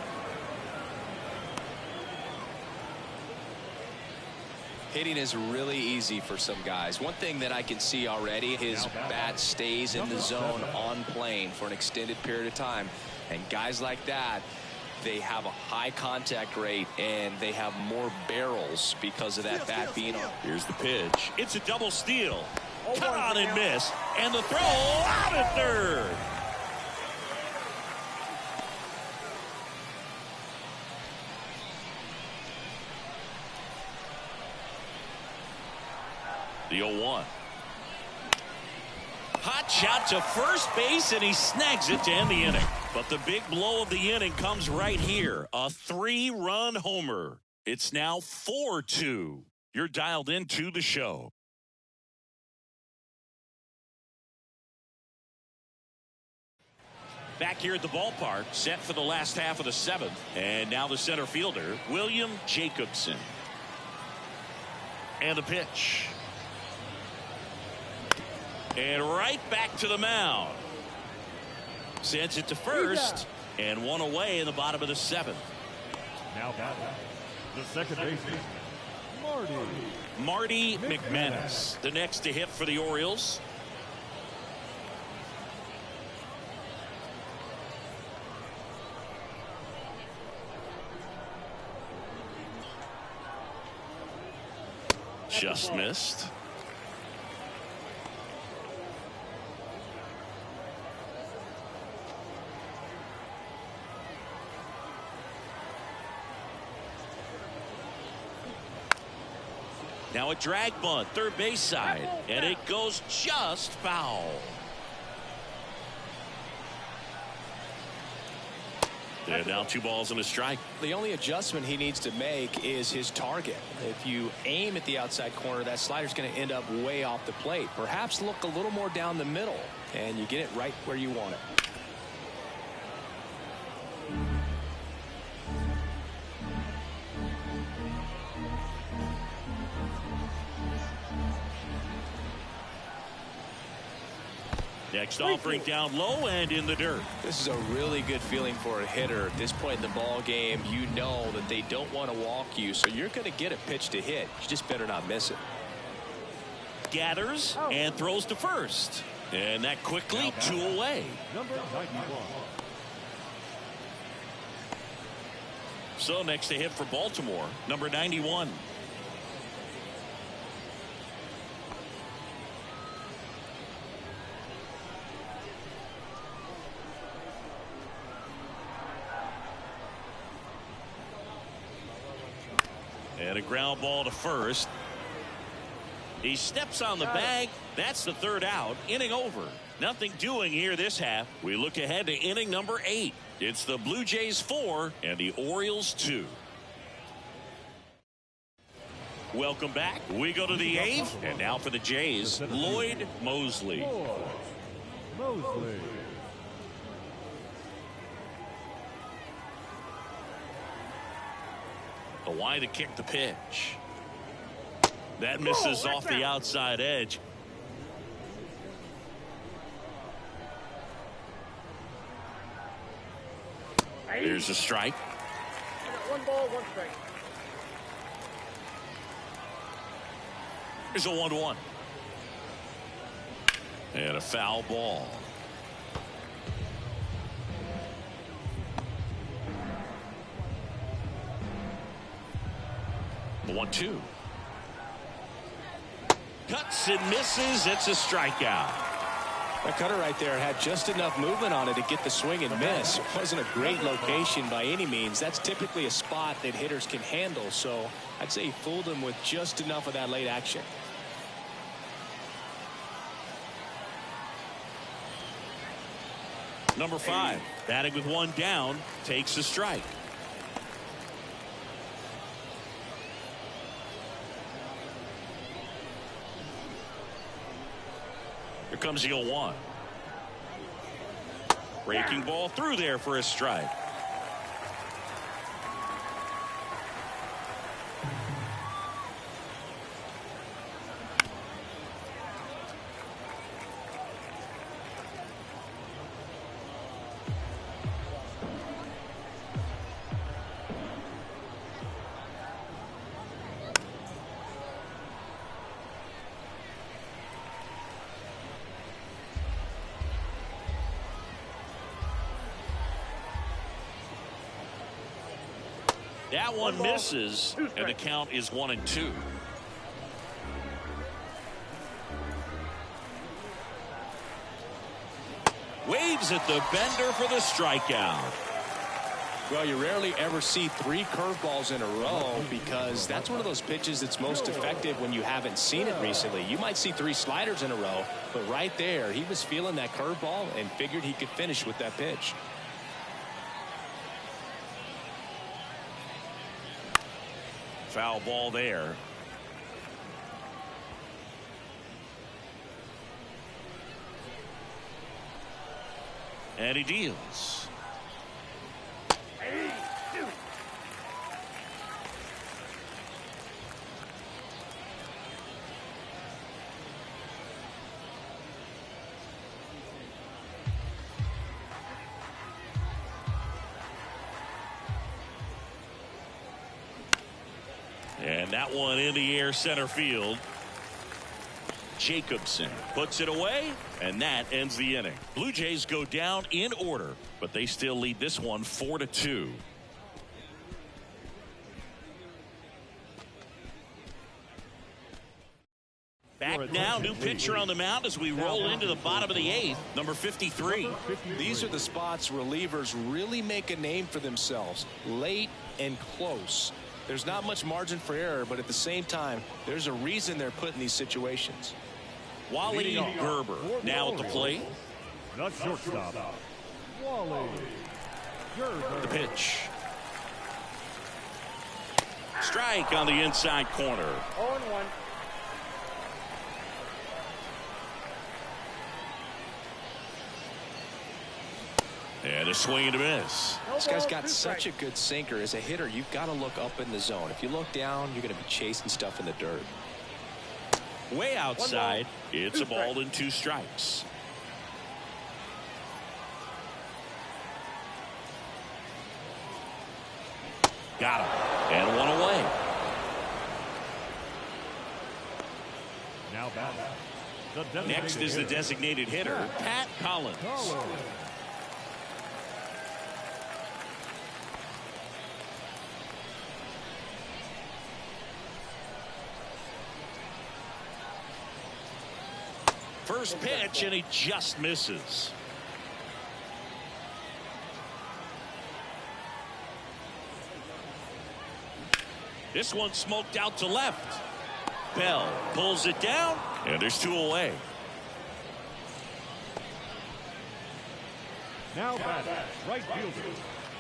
Hitting is really easy for some guys. One thing that I can see already, his bat stays in the zone on plane for an extended period of time. And guys like that, they have a high contact rate and they have more barrels because of that bat being on. Here's the pitch. It's a double steal. Cut on and miss. And the throw out at third. The 0-1. Hot shot to first base, and he snags it to end the inning. But the big blow of the inning comes right here. A 3-run homer. It's now 4-2. You're dialed into the show. Back here at the ballpark, set for the last half of the 7th. And now the center fielder, William Jacobson. And the pitch. And right back to the mound. Sends it to first. And one away in the bottom of the 7th. Now batting the second baseman, Marty McManus, the next to hit for the Orioles. Just missed. Now a drag bunt, third base side, and it goes just foul. And now 2 balls and a strike. The only adjustment he needs to make is his target. If you aim at the outside corner, that slider's going to end up way off the plate. Perhaps look a little more down the middle, and you get it right where you want it. Next offering down low and in the dirt. This is a really good feeling for a hitter at this point in the ball game. You know that they don't want to walk you, so you're going to get a pitch to hit. You just better not miss it. Gathers and throws to first. And that quickly 2 away. number 91. So next to hit for Baltimore, number 91. And a ground ball to first. He steps on the bag. That's the 3rd out. Inning over. Nothing doing here this half. We look ahead to inning number 8. It's the Blue Jays 4 and the Orioles 2. Welcome back. We go to the 8th. And now for the Jays, Lloyd Mosley. Mosley. Why to kick the pitch? That misses off the outside edge. Here's a strike. One ball, one strike. Here's a 1-1. And a foul ball. The 1-2. Cuts and misses. It's a strikeout. That cutter right there had just enough movement on it to get the swing and miss. It wasn't a great location by any means. That's typically a spot that hitters can handle. So I'd say he fooled him with just enough of that late action. Number 5, batting with one down, takes a strike. Here comes the 0-1. Breaking ball through there for a strike. That one misses, and the count is 1-2. Waves at the bender for the strikeout. Well, you rarely ever see 3 curveballs in a row because that's one of those pitches that's most effective when you haven't seen it recently. You might see 3 sliders in a row, but right there, he was feeling that curveball and figured he could finish with that pitch. Foul ball there. And he deals. And that one in the air center field. Jacobson puts it away, and that ends the inning. Blue Jays go down in order, but they still lead this one 4-2. Back now, new pitcher on the mound as we roll into the bottom of the 8th, number 53. These are the spots relievers really make a name for themselves, late and close. There's not much margin for error, but at the same time, there's a reason they're put in these situations. Wally Gerber now at the plate. The shortstop, Wally Gerber. The pitch. Strike on the inside corner. 0-1. And a swing and a miss. This guy's got such a good sinker. As a hitter, you've got to look up in the zone. If you look down, you're going to be chasing stuff in the dirt. Way outside. It's a ball and 2 strikes. Got him. And 1 away. Now batting. Next is the designated hitter, Pat Collins. First pitch, and he just misses. This one smoked out to left. Bell pulls it down, and there's 2 away. Now batting, right fielder,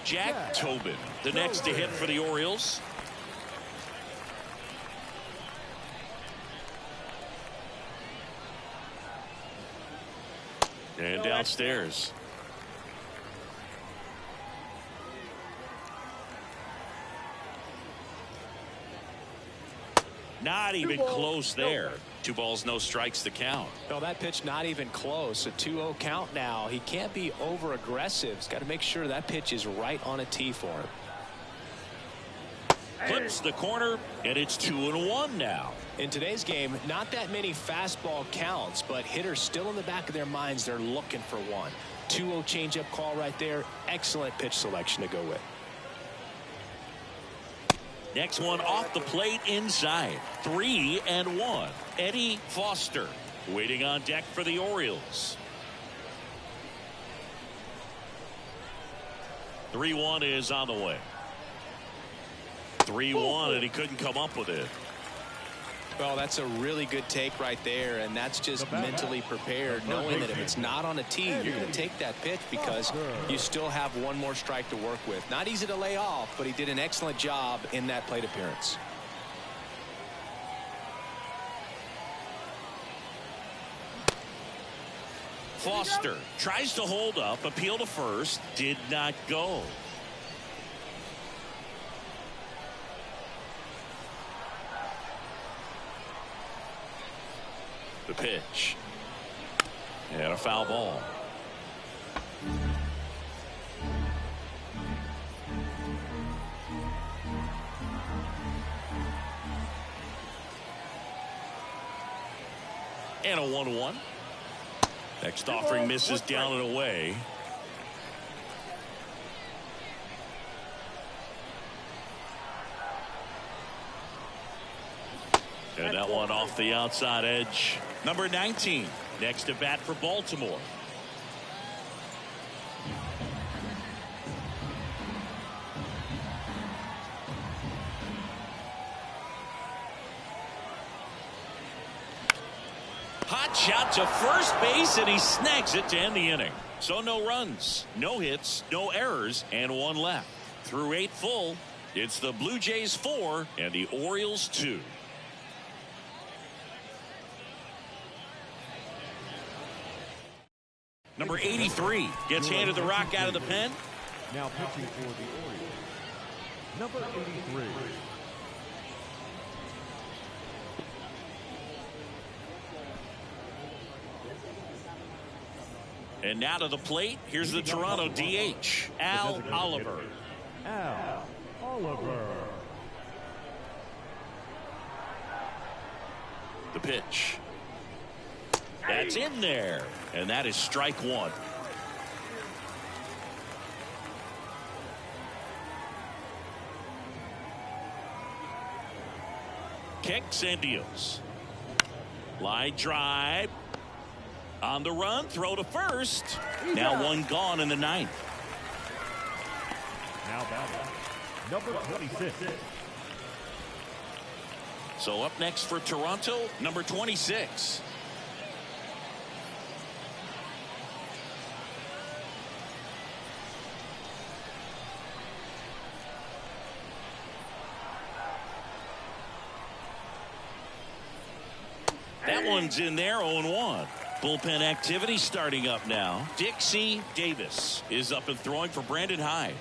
Jack Tobin, the next to hit for the Orioles. And downstairs. Not even close there. 2 balls, no strikes to count. Well, that pitch not even close. A 2-0 count now. He can't be over aggressive. He's got to make sure that pitch is right on a tee for him. Clips the corner, and it's 2-1 now. In today's game, not that many fastball counts, but hitters still in the back of their minds, they're looking for one. 2-0 changeup call right there. Excellent pitch selection to go with. Next one off the plate inside. 3-1. Eddie Foster waiting on deck for the Orioles. 3-1 is on the way. 3-1, and he couldn't come up with it. Well, that's a really good take right there, and that's just mentally prepared, knowing that if it's not on a tee, you're going to take that pitch because you still have one more strike to work with. Not easy to lay off, but he did an excellent job in that plate appearance. Foster tries to hold up, appeal to first, did not go. The pitch. And a foul ball. And a 1-1. Next offering misses down and away. And that one off the outside edge. Number 19 next to bat for Baltimore. Hot shot to first base, and he snags it to end the inning. So no runs, no hits, no errors, and 1 left. Through 8 full, it's the Blue Jays 4 and the Orioles 2. Number 83 gets handed the rock out of the pen. Now pitching for the Orioles, number 83. And now to the plate, here's the Toronto DH, Al Oliver. Al Oliver. The pitch. That's in there. And that is strike 1. Kicks and deals. Line drive. On the run, throw to first. Now 1 gone in the 9th. Now batting, number 26. So up next for Toronto, number 26. That one's in there, 0-1. Bullpen activity starting up now. Dixie Davis is up and throwing for Brandon Hyde.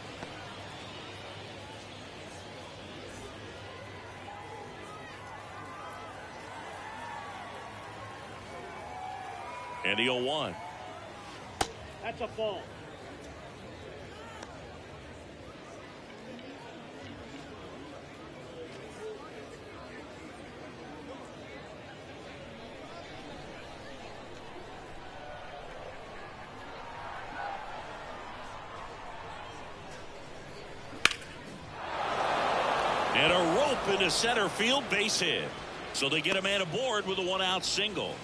And the 0-1. That's a ball. And a rope into center field, base hit. So they get a man aboard with a 1-out single.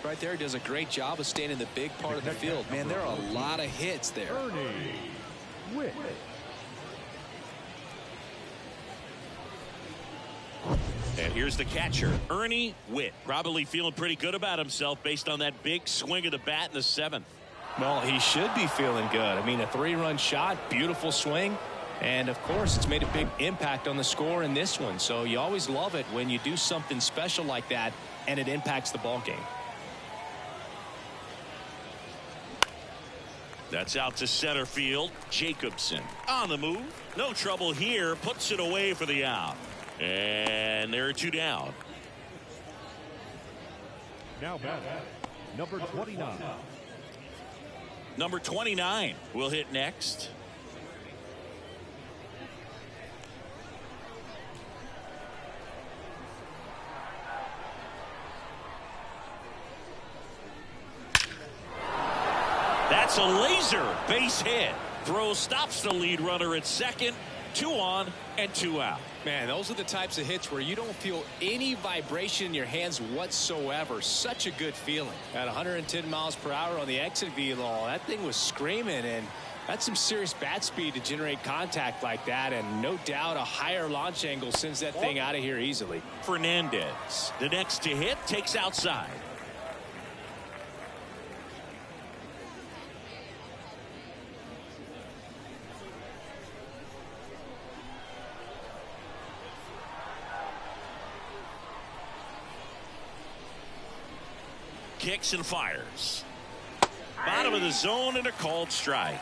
Right there, does a great job of staying in the big part of the field. Man, there are a lot of hits there. Ernie Whitt. And here's the catcher, Ernie Whitt. Probably feeling pretty good about himself based on that big swing of the bat in the 7th. Well, he should be feeling good. I mean, a 3-run shot, beautiful swing. And, of course, it's made a big impact on the score in this one. So you always love it when you do something special like that and it impacts the ball game. That's out to center field. Jacobson on the move. No trouble here. Puts it away for the out. And there are 2 down. Now batting, number 29. Number 29 will hit next. That's a laser base hit. Throw stops the lead runner at second. 2 on and 2 out. Man, those are the types of hits where you don't feel any vibration in your hands whatsoever. Such a good feeling. At 110 miles per hour on the exit velo, that thing was screaming, and that's some serious bat speed to generate contact like that, and no doubt a higher launch angle sends that thing out of here easily. Fernandez, the next to hit, takes outside. Kicks and fires. Bottom of the zone and a called strike.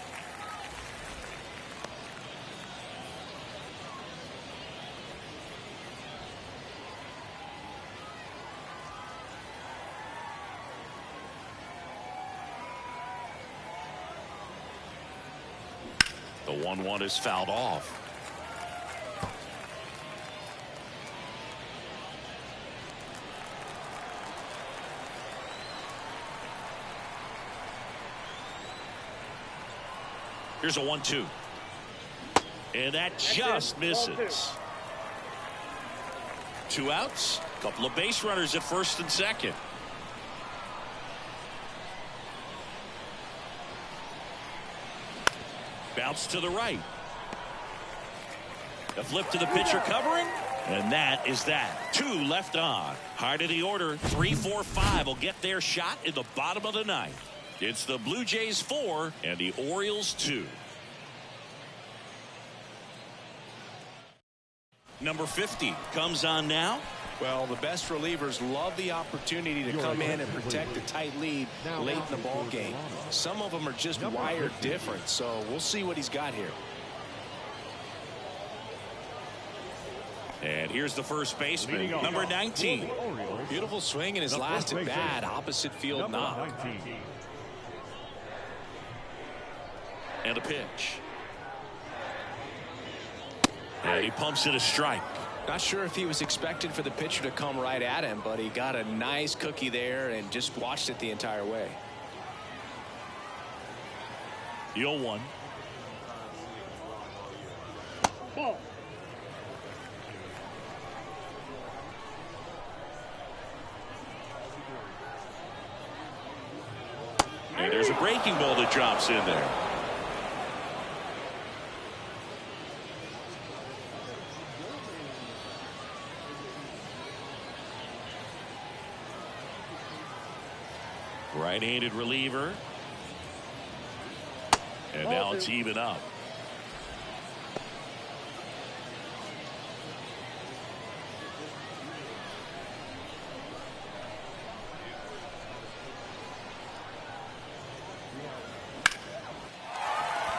The 1-1 is fouled off. Here's a 1-2. And that just misses. 2 outs. Couple of base runners at first and second. Bounce to the right. A flip to the pitcher covering. And that is that. 2 left on. Heart of the order. 3, 4, 5 will get their shot in the bottom of the 9th. It's the Blue Jays 4 and the Orioles 2. Number 50 comes on now. Well, the best relievers love the opportunity to come in and protect a tight lead late in the ball game. Some of them are just wired different, so we'll see what he's got here. And here's the first baseman, number 19. Beautiful swing in his last at bat, opposite field knock. And a pitch. And he pumps it a strike. Not sure if he was expecting for the pitcher to come right at him, but he got a nice cookie there and just watched it the entire way. The 0-1. Ball. And there's a breaking ball that drops in there. Right-handed reliever. And now it's even up.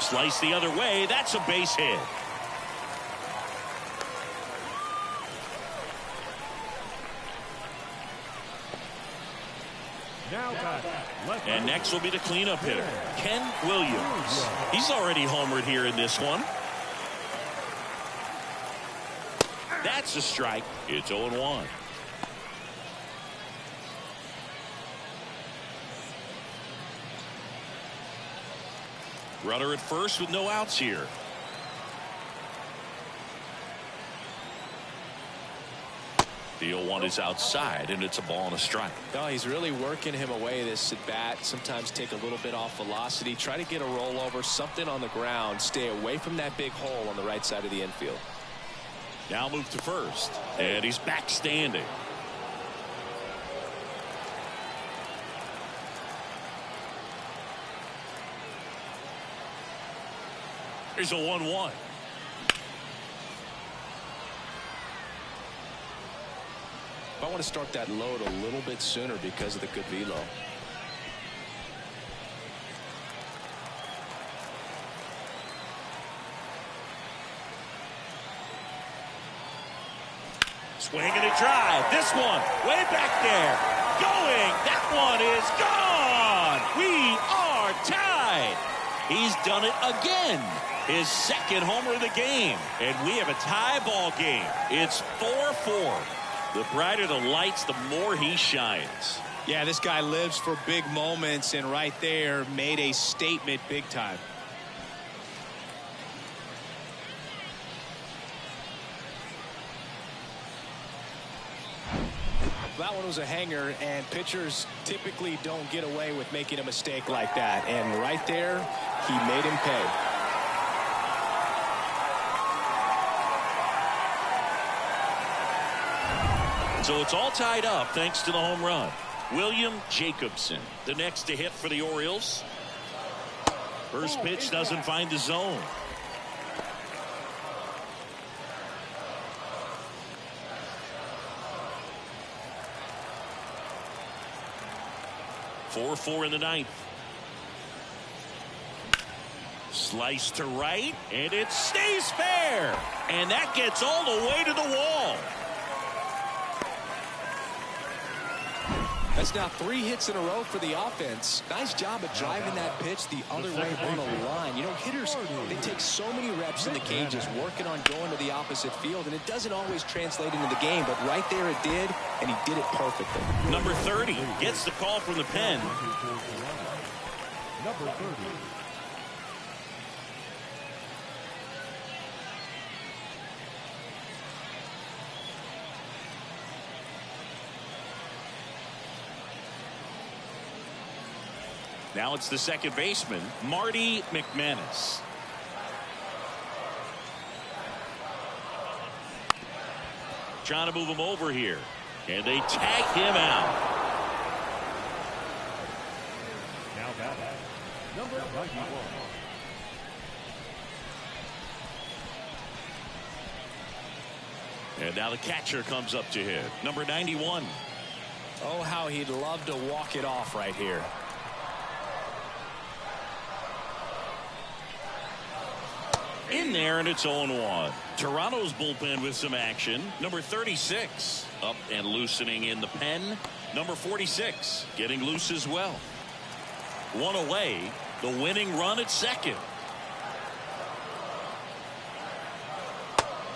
Slice the other way. That's a base hit. And next will be the cleanup hitter, Ken Williams. He's already homered here in this one. That's a strike. It's 0-1. Runner at first with no outs here. The 0-1 is outside, and it's a ball and a strike. No, he's really working him away this at bat. Sometimes take a little bit off velocity. Try to get a rollover, something on the ground. Stay away from that big hole on the right side of the infield. Now move to first, and he's back standing. Here's a 1-1. I want to start that load a little bit sooner because of the good velo. Swing and a drive. This one way back there. Going. That one is gone. We are tied. He's done it again. His second homer of the game. And we have a tie ball game. It's 4-4. The brighter the lights, the more he shines. Yeah, this guy lives for big moments, and right there made a statement big time. That one was a hanger, and pitchers typically don't get away with making a mistake like that. And right there, he made him pay. So it's all tied up thanks to the home run. William Jacobson, the next to hit for the Orioles. First pitch doesn't find the zone. Four in the ninth. Slice to right, and it stays fair. And that gets all the way to the wall. That's now 3 hits in a row for the offense. Nice job of driving that pitch the other way on the line. You know, hitters, they take so many reps in the cages working on going to the opposite field, and it doesn't always translate into the game, but right there it did, and he did it perfectly. Number 30 gets the call from the pen. Number 30. Now it's the second baseman, Marty McManus. Trying to move him over here. And they tag him out. Now batting, number 91. And now the catcher comes up to hit, number 91. Oh, how he'd love to walk it off right here. In there, and it's 0-1. Toronto's bullpen with some action. Number 36 up and loosening in the pen. Number 46 getting loose as well. One away, the winning run at second.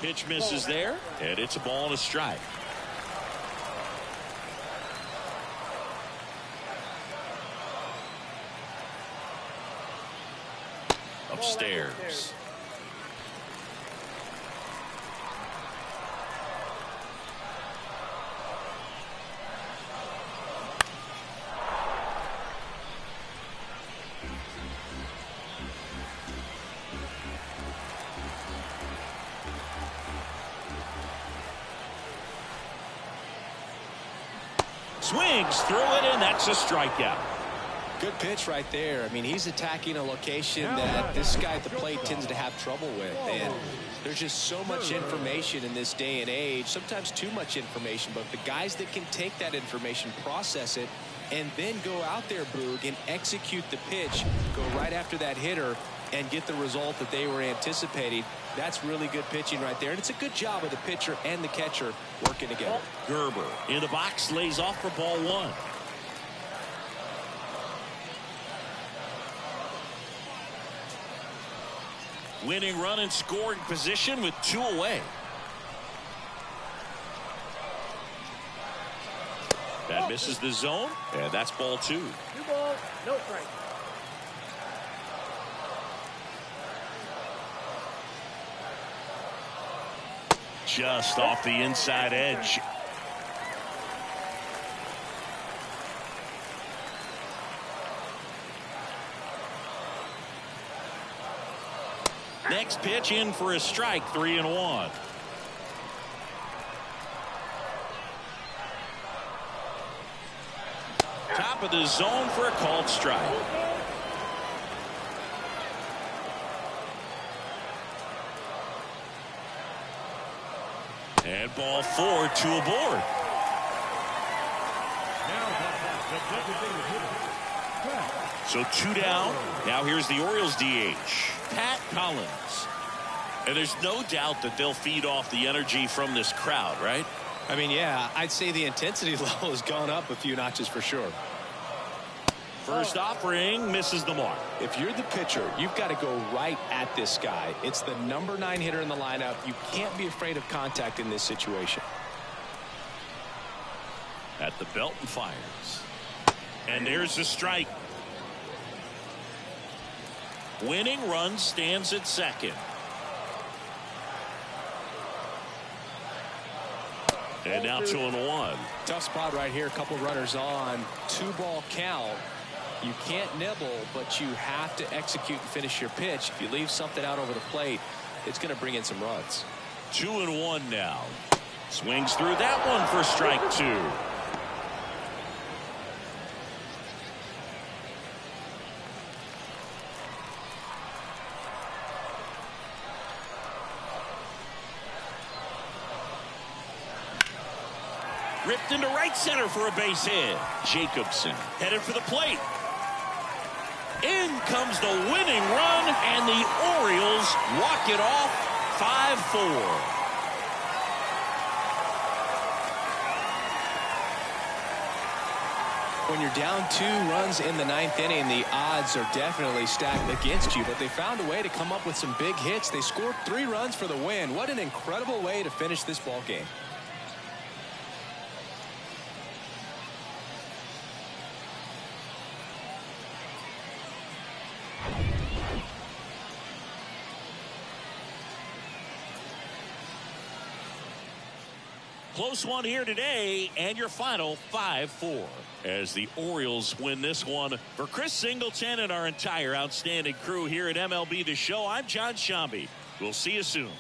Pitch misses there, and it's a ball and a strike. Upstairs. Swings through it, and that's a strikeout. Good pitch right there. I mean, he's attacking a location that this guy at the plate tends to have trouble with. And there's just so much information in this day and age, sometimes too much information. But the guys that can take that information, process it, and then go out there, Boog, and execute the pitch, go right after that hitter, and get the result that they were anticipating. That's really good pitching right there. And it's a good job of the pitcher and the catcher working together. Gerber in the box, lays off for ball one. Winning run in scoring position with 2 away. That misses the zone, and that's ball 2. 2 balls, no strike. Just off the inside edge. Next pitch in for a strike, 3-1. Top of the zone for a called strike. And ball 4, 2 aboard. So 2 down. Now here's the Orioles DH, Pat Collins. And there's no doubt that they'll feed off the energy from this crowd, right? I mean, yeah, I'd say the intensity level has gone up a few notches for sure. First offering misses the mark. If you're the pitcher, you've got to go right at this guy. It's the number 9 hitter in the lineup. You can't be afraid of contact in this situation. At the belt and fires. And there's the strike. Winning run stands at second. And now 2-1. Tough spot right here. A couple runners on. 2-ball count. You can't nibble, but you have to execute and finish your pitch. If you leave something out over the plate, it's going to bring in some runs. 2-1 now. Swings through that one for strike 2. Ripped into right center for a base hit. Jacobson headed for the plate. In comes the winning run, and the Orioles walk it off 5-4. When you're down 2 runs in the 9th inning, the odds are definitely stacked against you, but they found a way to come up with some big hits. They scored 3 runs for the win. What an incredible way to finish this ball game. Close one here today, and your final 5-4 as the Orioles win this one. For Chris Singleton and our entire outstanding crew here at MLB The Show, I'm John Shambi. We'll see you soon.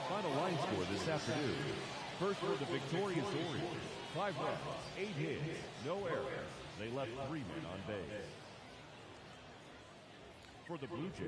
Final line score this afternoon. First for the victorious Orioles. 5 runs, 8 hits, no errors. They left 3 men on base. For the Blue Jays.